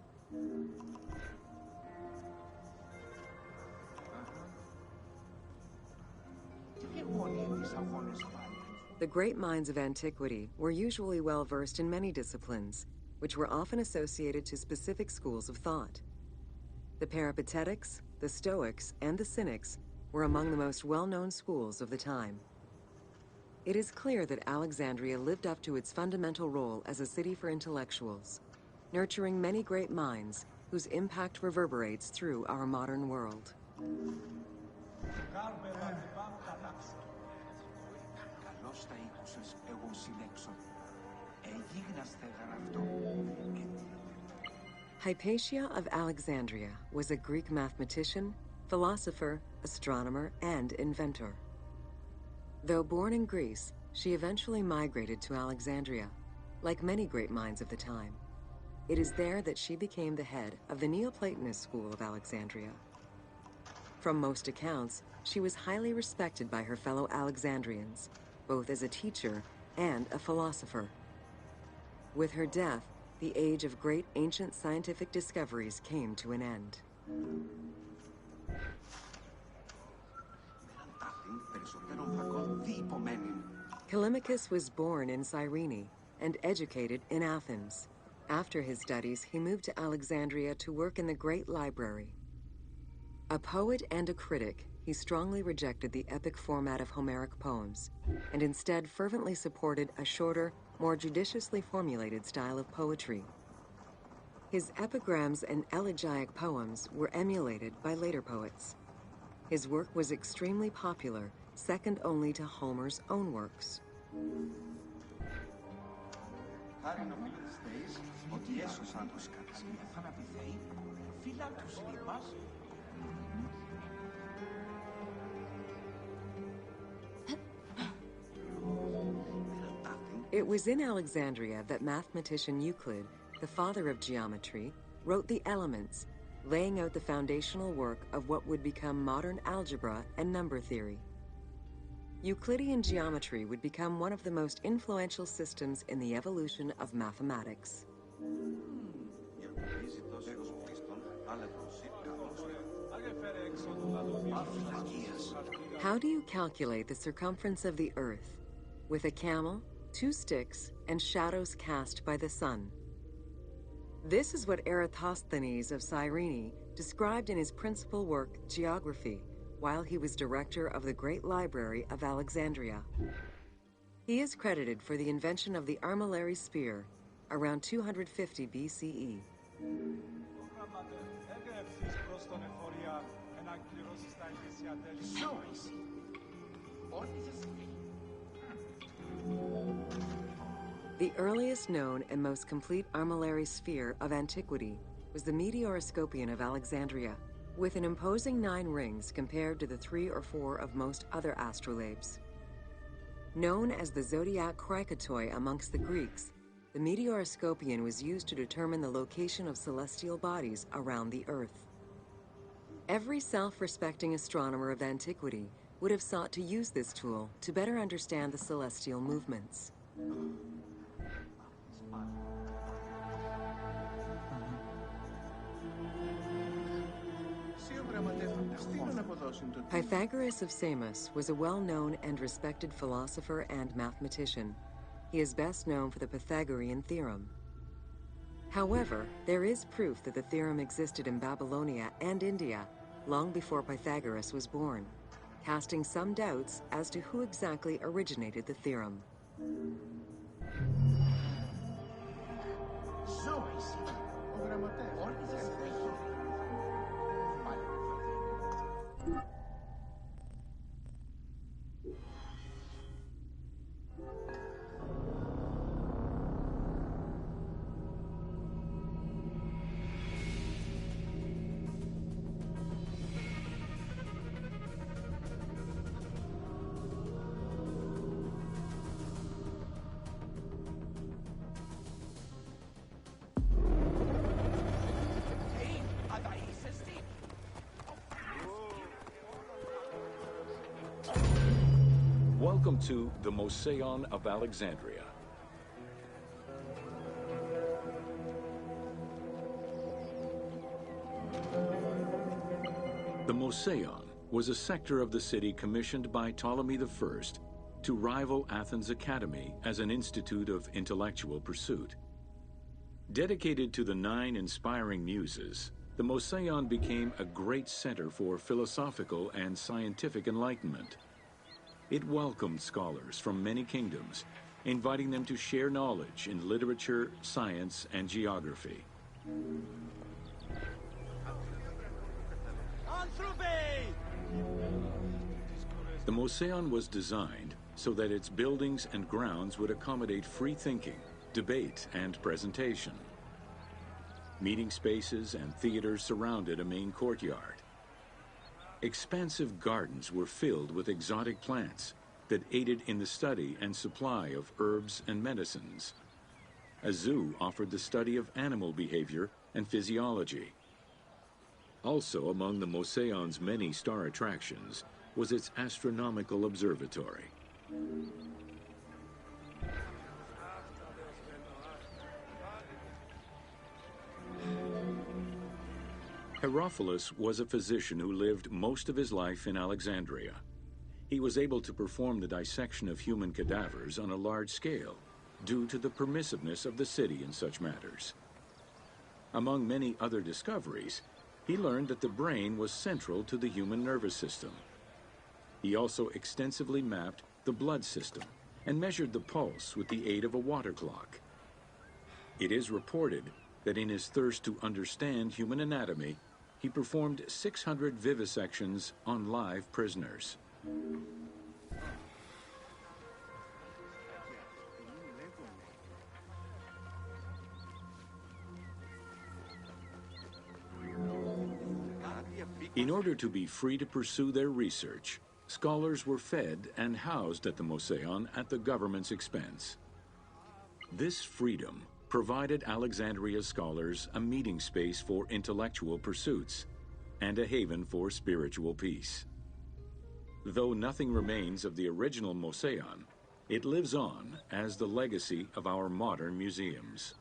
The great minds of antiquity were usually well versed in many disciplines, which were often associated to specific schools of thought. The Peripatetics, the Stoics, and the Cynics were among the most well-known schools of the time. It is clear that Alexandria lived up to its fundamental role as a city for intellectuals, nurturing many great minds whose impact reverberates through our modern world. Hypatia of Alexandria was a Greek mathematician, philosopher, astronomer, and inventor. Though born in Greece, she eventually migrated to Alexandria, like many great minds of the time. It is there that she became the head of the Neoplatonist school of Alexandria. From most accounts, she was highly respected by her fellow Alexandrians, both as a teacher and a philosopher. With her death, the age of great ancient scientific discoveries came to an end. Callimachus was born in Cyrene and educated in Athens. After his studies, he moved to Alexandria to work in the great library. A poet and a critic, he strongly rejected the epic format of Homeric poems, and instead fervently supported a shorter, more judiciously formulated style of poetry. His epigrams and elegiac poems were emulated by later poets. His work was extremely popular, second only to Homer's own works. It was in Alexandria that mathematician Euclid, the father of geometry, wrote the Elements, laying out the foundational work of what would become modern algebra and number theory. Euclidean geometry would become one of the most influential systems in the evolution of mathematics. How do you calculate the circumference of the Earth? With a camel, 2 sticks, and shadows cast by the sun. This is what Eratosthenes of Cyrene described in his principal work, Geography, while he was director of the Great Library of Alexandria. He is credited for the invention of the armillary spear around 250 BCE. The earliest known and most complete armillary sphere of antiquity was the Meteoroscopion of Alexandria, with an imposing 9 rings compared to the 3 or 4 of most other astrolabes. Known as the zodiac krikatoi amongst the Greeks, the Meteoroscopion was used to determine the location of celestial bodies around the Earth. Every self-respecting astronomer of antiquity would have sought to use this tool to better understand the celestial movements. Pythagoras of Samos was a well-known and respected philosopher and mathematician. He is best known for the Pythagorean theorem. However, there is proof that the theorem existed in Babylonia and India, long before Pythagoras was born, casting some doubts as to who exactly originated the theorem. Ο γραμματέας. Welcome to the Moseon of Alexandria. The Moseon was a sector of the city commissioned by Ptolemy I to rival Athens' Academy as an institute of intellectual pursuit. Dedicated to the 9 inspiring muses, the Moseon became a great center for philosophical and scientific enlightenment. It welcomed scholars from many kingdoms, inviting them to share knowledge in literature, science, and geography. The Moseon was designed so that its buildings and grounds would accommodate free thinking, debate, and presentation. Meeting spaces and theaters surrounded a main courtyard. Expansive gardens were filled with exotic plants that aided in the study and supply of herbs and medicines. A zoo offered the study of animal behavior and physiology. Also among the Moseon's many star attractions was its astronomical observatory. Herophilus was a physician who lived most of his life in Alexandria. He was able to perform the dissection of human cadavers on a large scale due to the permissiveness of the city in such matters. Among many other discoveries, he learned that the brain was central to the human nervous system. He also extensively mapped the blood system and measured the pulse with the aid of a water clock. It is reported that in his thirst to understand human anatomy, he performed 600 vivisections on live prisoners. In order to be free to pursue their research, scholars were fed and housed at the Moseon at the government's expense. This freedom provided Alexandria's scholars a meeting space for intellectual pursuits and a haven for spiritual peace. Though nothing remains of the original Moseon, it lives on as the legacy of our modern museums.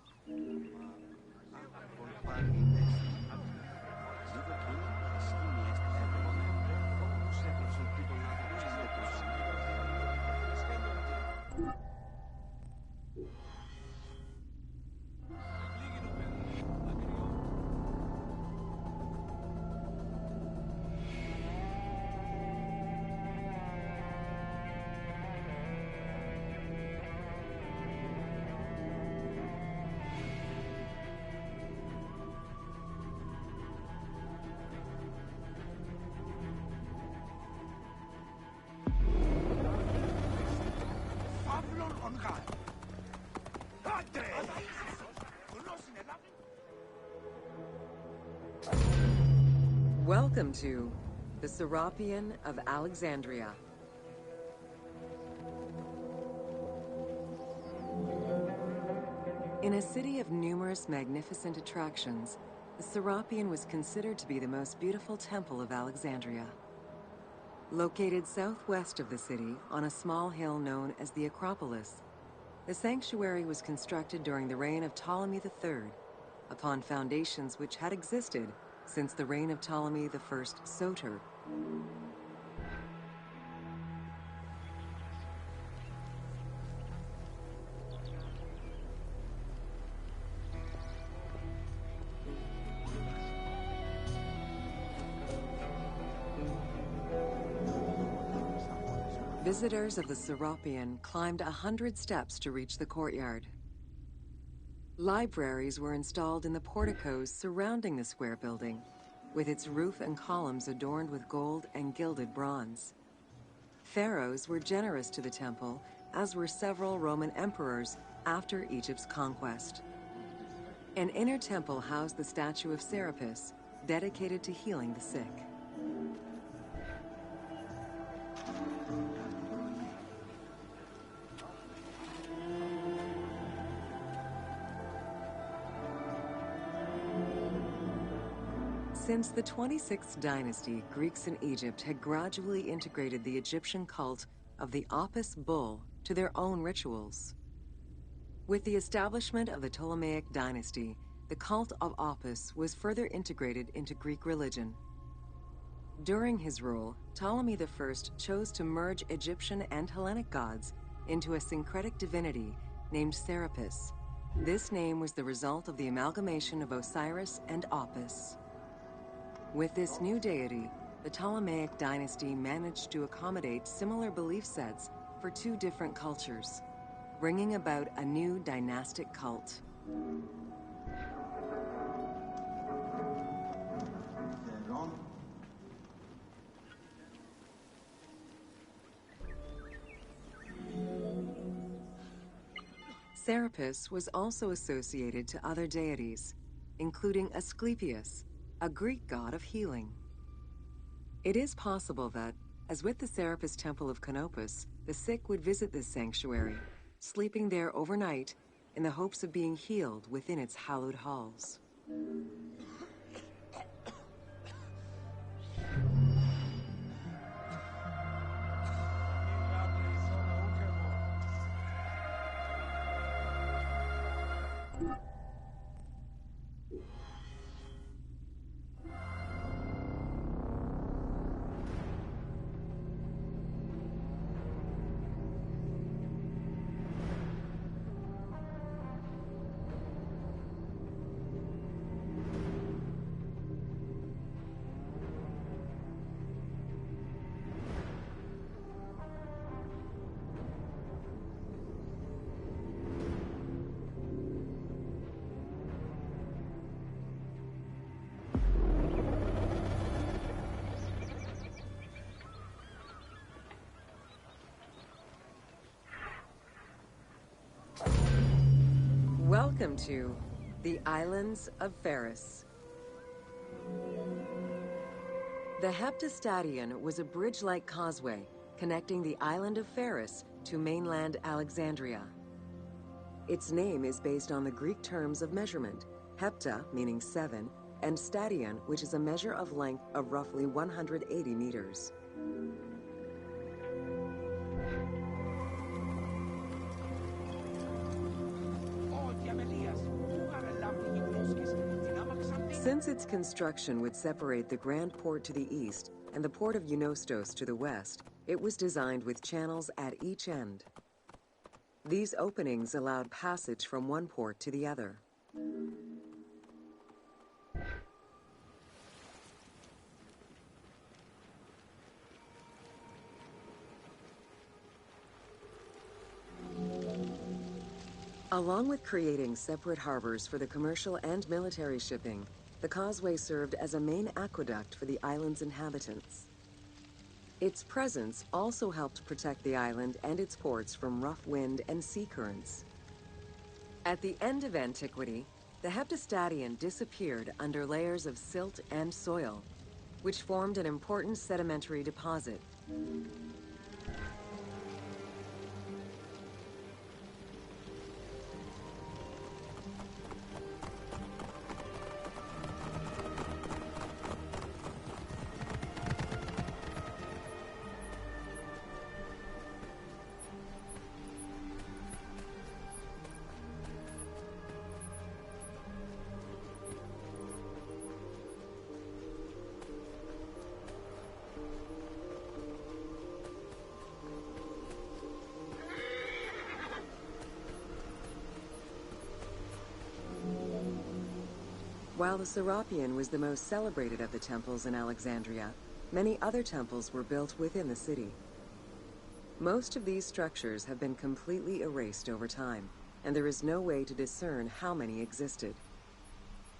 Welcome to the Serapeum of Alexandria. In a city of numerous magnificent attractions, the Serapeum was considered to be the most beautiful temple of Alexandria. Located southwest of the city on a small hill known as the Acropolis, the sanctuary was constructed during the reign of Ptolemy III, upon foundations which had existed since the reign of Ptolemy I Soter. Visitors of the Serapeum climbed 100 steps to reach the courtyard. Libraries were installed in the porticos surrounding the square building, with its roof and columns adorned with gold and gilded bronze. Pharaohs were generous to the temple, as were several Roman emperors after Egypt's conquest. An inner temple housed the statue of Serapis, dedicated to healing the sick. Since the 26th dynasty, Greeks in Egypt had gradually integrated the Egyptian cult of the Apis bull to their own rituals. With the establishment of the Ptolemaic dynasty, the cult of Apis was further integrated into Greek religion. During his rule, Ptolemy I chose to merge Egyptian and Hellenic gods into a syncretic divinity named Serapis. This name was the result of the amalgamation of Osiris and Apis. With this new deity, the Ptolemaic dynasty managed to accommodate similar belief sets for two different cultures, bringing about a new dynastic cult. Serapis was also associated to other deities, including Asclepius, a Greek god of healing. It is possible that, as with the Serapis Temple of Canopus, the sick would visit this sanctuary, sleeping there overnight in the hopes of being healed within its hallowed halls. Welcome to the Islands of Pharis. The Heptastadion was a bridge-like causeway connecting the island of Pharis to mainland Alexandria. Its name is based on the Greek terms of measurement, hepta, meaning 7, and stadion, which is a measure of length of roughly 180 meters. Since its construction would separate the Grand Port to the east and the port of Eunostos to the west, it was designed with channels at each end. These openings allowed passage from one port to the other. Along with creating separate harbors for the commercial and military shipping, the causeway served as a main aqueduct for the island's inhabitants. Its presence also helped protect the island and its ports from rough wind and sea currents. At the end of antiquity, the Heptastadion disappeared under layers of silt and soil, which formed an important sedimentary deposit. While the Serapeum was the most celebrated of the temples in Alexandria, many other temples were built within the city. Most of these structures have been completely erased over time, and there is no way to discern how many existed.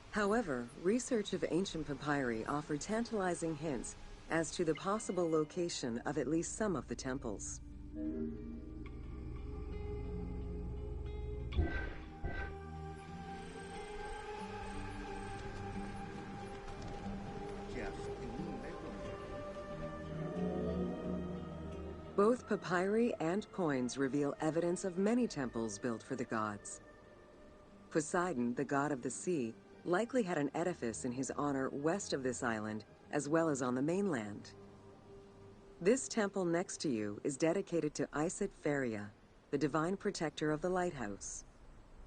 However, research of ancient papyri offer tantalizing hints as to the possible location of at least some of the temples. Both papyri and coins reveal evidence of many temples built for the gods. Poseidon, the god of the sea, likely had an edifice in his honor west of this island, as well as on the mainland. This temple next to you is dedicated to Isis Feria, the divine protector of the lighthouse.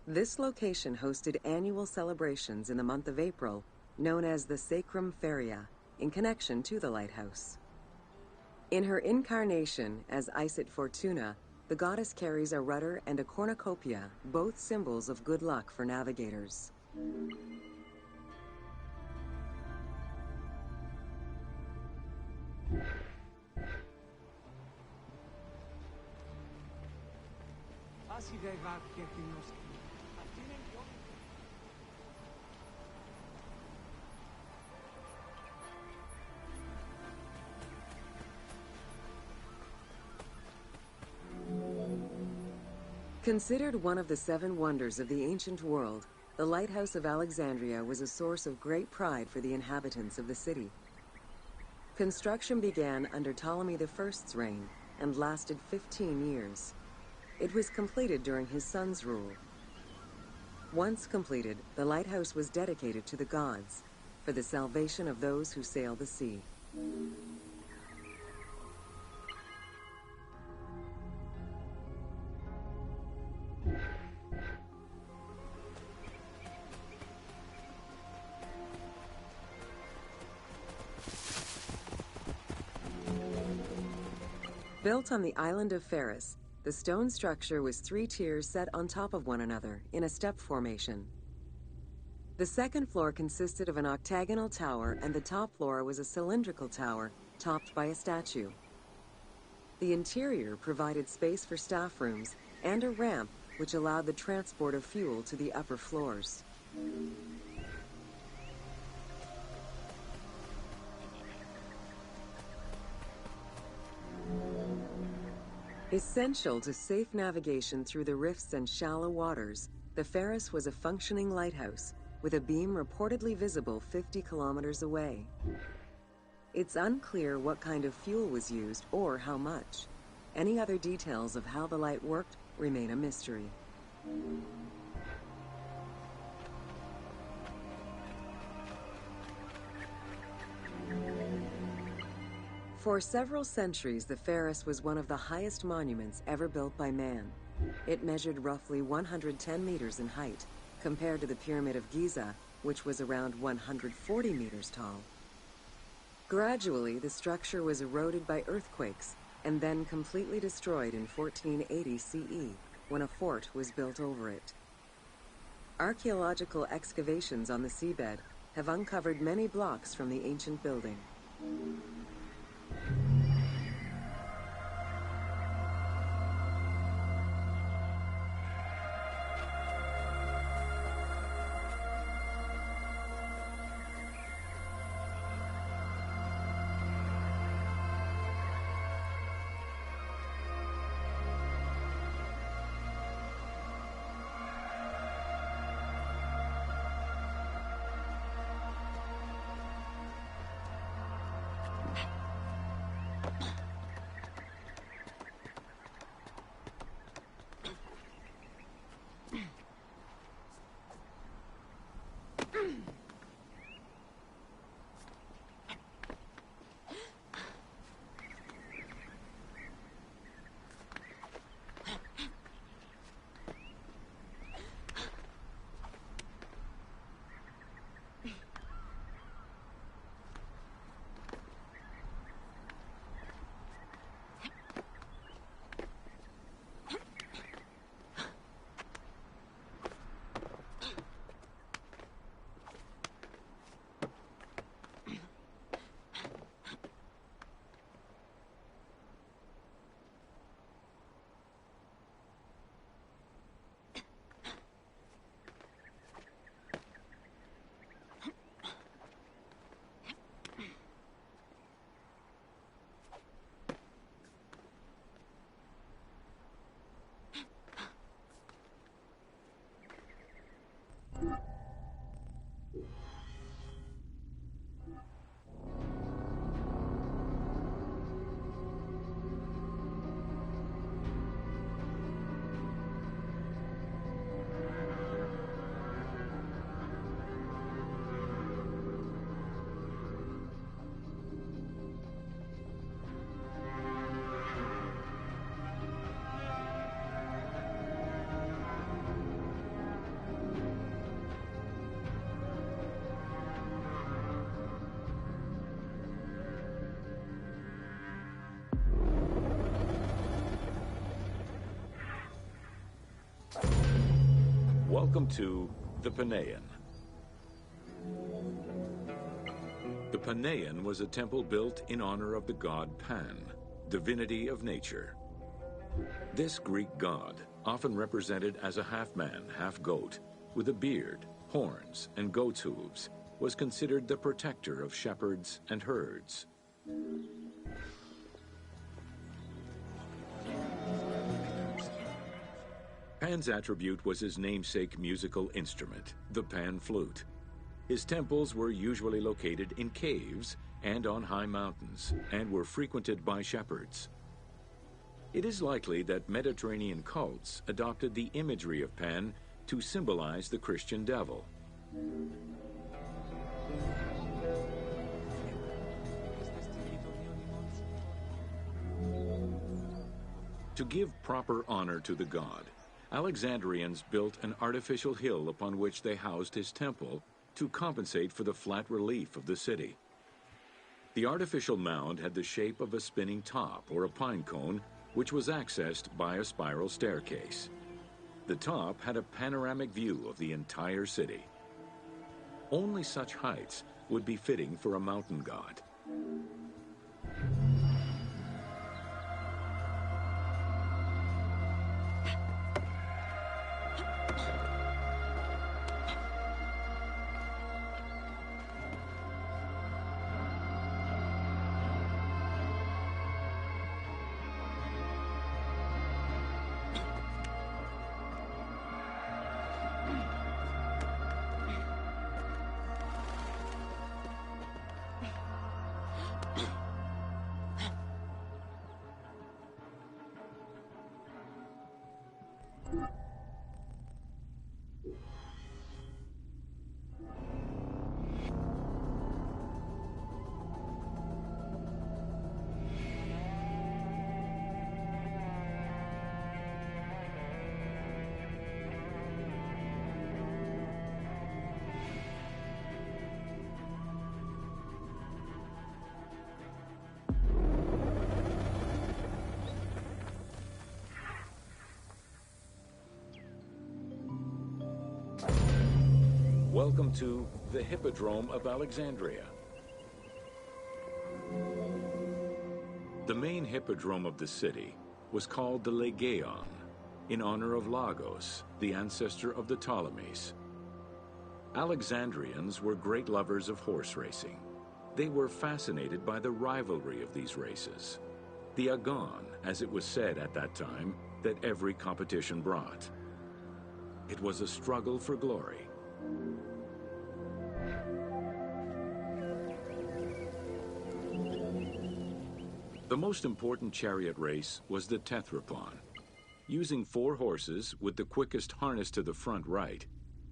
This location hosted annual celebrations in the month of April, known as the Sacrum Feria, in connection to the lighthouse. In her incarnation as Isis Fortuna, the goddess carries a rudder and a cornucopia, both symbols of good luck for navigators. Considered one of the 7 wonders of the ancient world, the Lighthouse of Alexandria was a source of great pride for the inhabitants of the city. Construction began under Ptolemy I's reign and lasted 15 years. It was completed during his son's rule. Once completed, the lighthouse was dedicated to the gods for the salvation of those who sail the sea. Built on the island of Pharos, the stone structure was 3 tiers set on top of one another in a step formation. The second floor consisted of an octagonal tower, and the top floor was a cylindrical tower topped by a statue. The interior provided space for staff rooms and a ramp which allowed the transport of fuel to the upper floors. Essential to safe navigation through the rifts and shallow waters, the Pharos was a functioning lighthouse with a beam reportedly visible 50 kilometers away. It's unclear what kind of fuel was used or how much. Any other details of how the light worked remain a mystery. For several centuries, the Pharos was one of the highest monuments ever built by man. It measured roughly 110 meters in height, compared to the Pyramid of Giza, which was around 140 meters tall. Gradually, the structure was eroded by earthquakes and then completely destroyed in 1480 CE, when a fort was built over it. Archaeological excavations on the seabed have uncovered many blocks from the ancient building. Welcome to the Panean. The Panean was a temple built in honor of the god Pan, divinity of nature. This Greek god, often represented as a half-man, half-goat, with a beard, horns, and goat's hooves, was considered the protector of shepherds and herds. Pan's attribute was his namesake musical instrument, the pan flute. His temples were usually located in caves and on high mountains, and were frequented by shepherds. It is likely that Mediterranean cults adopted the imagery of Pan to symbolize the Christian devil. To give proper honor to the god, Alexandrians built an artificial hill upon which they housed his temple to compensate for the flat relief of the city. The artificial mound had the shape of a spinning top or a pine cone, which was accessed by a spiral staircase. The top had a panoramic view of the entire city. Only such heights would be fitting for a mountain god. Welcome to the Hippodrome of Alexandria. The main hippodrome of the city was called the Legeon, in honor of Lagos, the ancestor of the Ptolemies. Alexandrians were great lovers of horse racing. They were fascinated by the rivalry of these races, the agon, as it was said at that time, that every competition brought. It was a struggle for glory. The most important chariot race was the Tethrapon. Using 4 horses with the quickest harness to the front right,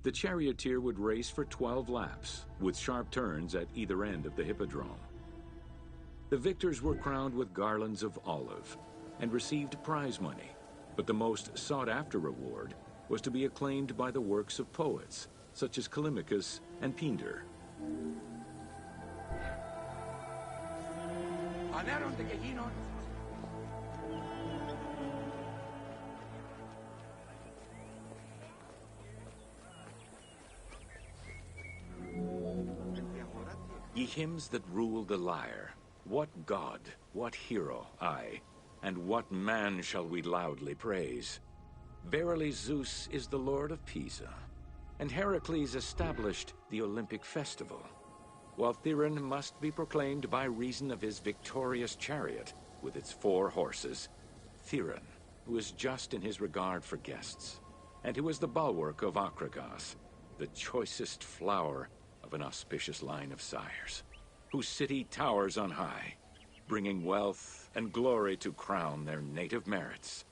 the charioteer would race for 12 laps, with sharp turns at either end of the hippodrome. The victors were crowned with garlands of olive and received prize money, but the most sought-after reward was to be acclaimed by the works of poets, such as Callimachus and Pindar. Ανέρονται και γίνον. Ye hymns that rule the lyre, what god, what hero, aye, and what man shall we loudly praise? Verily Zeus is the lord of Pisa, and Heracles established the Olympic festival, while Thiron must be proclaimed by reason of his victorious chariot with its 4 horses. Thiron, who is just in his regard for guests, and who is the bulwark of Acragas, the choicest flower of an auspicious line of sires, whose city towers on high, bringing wealth and glory to crown their native merits.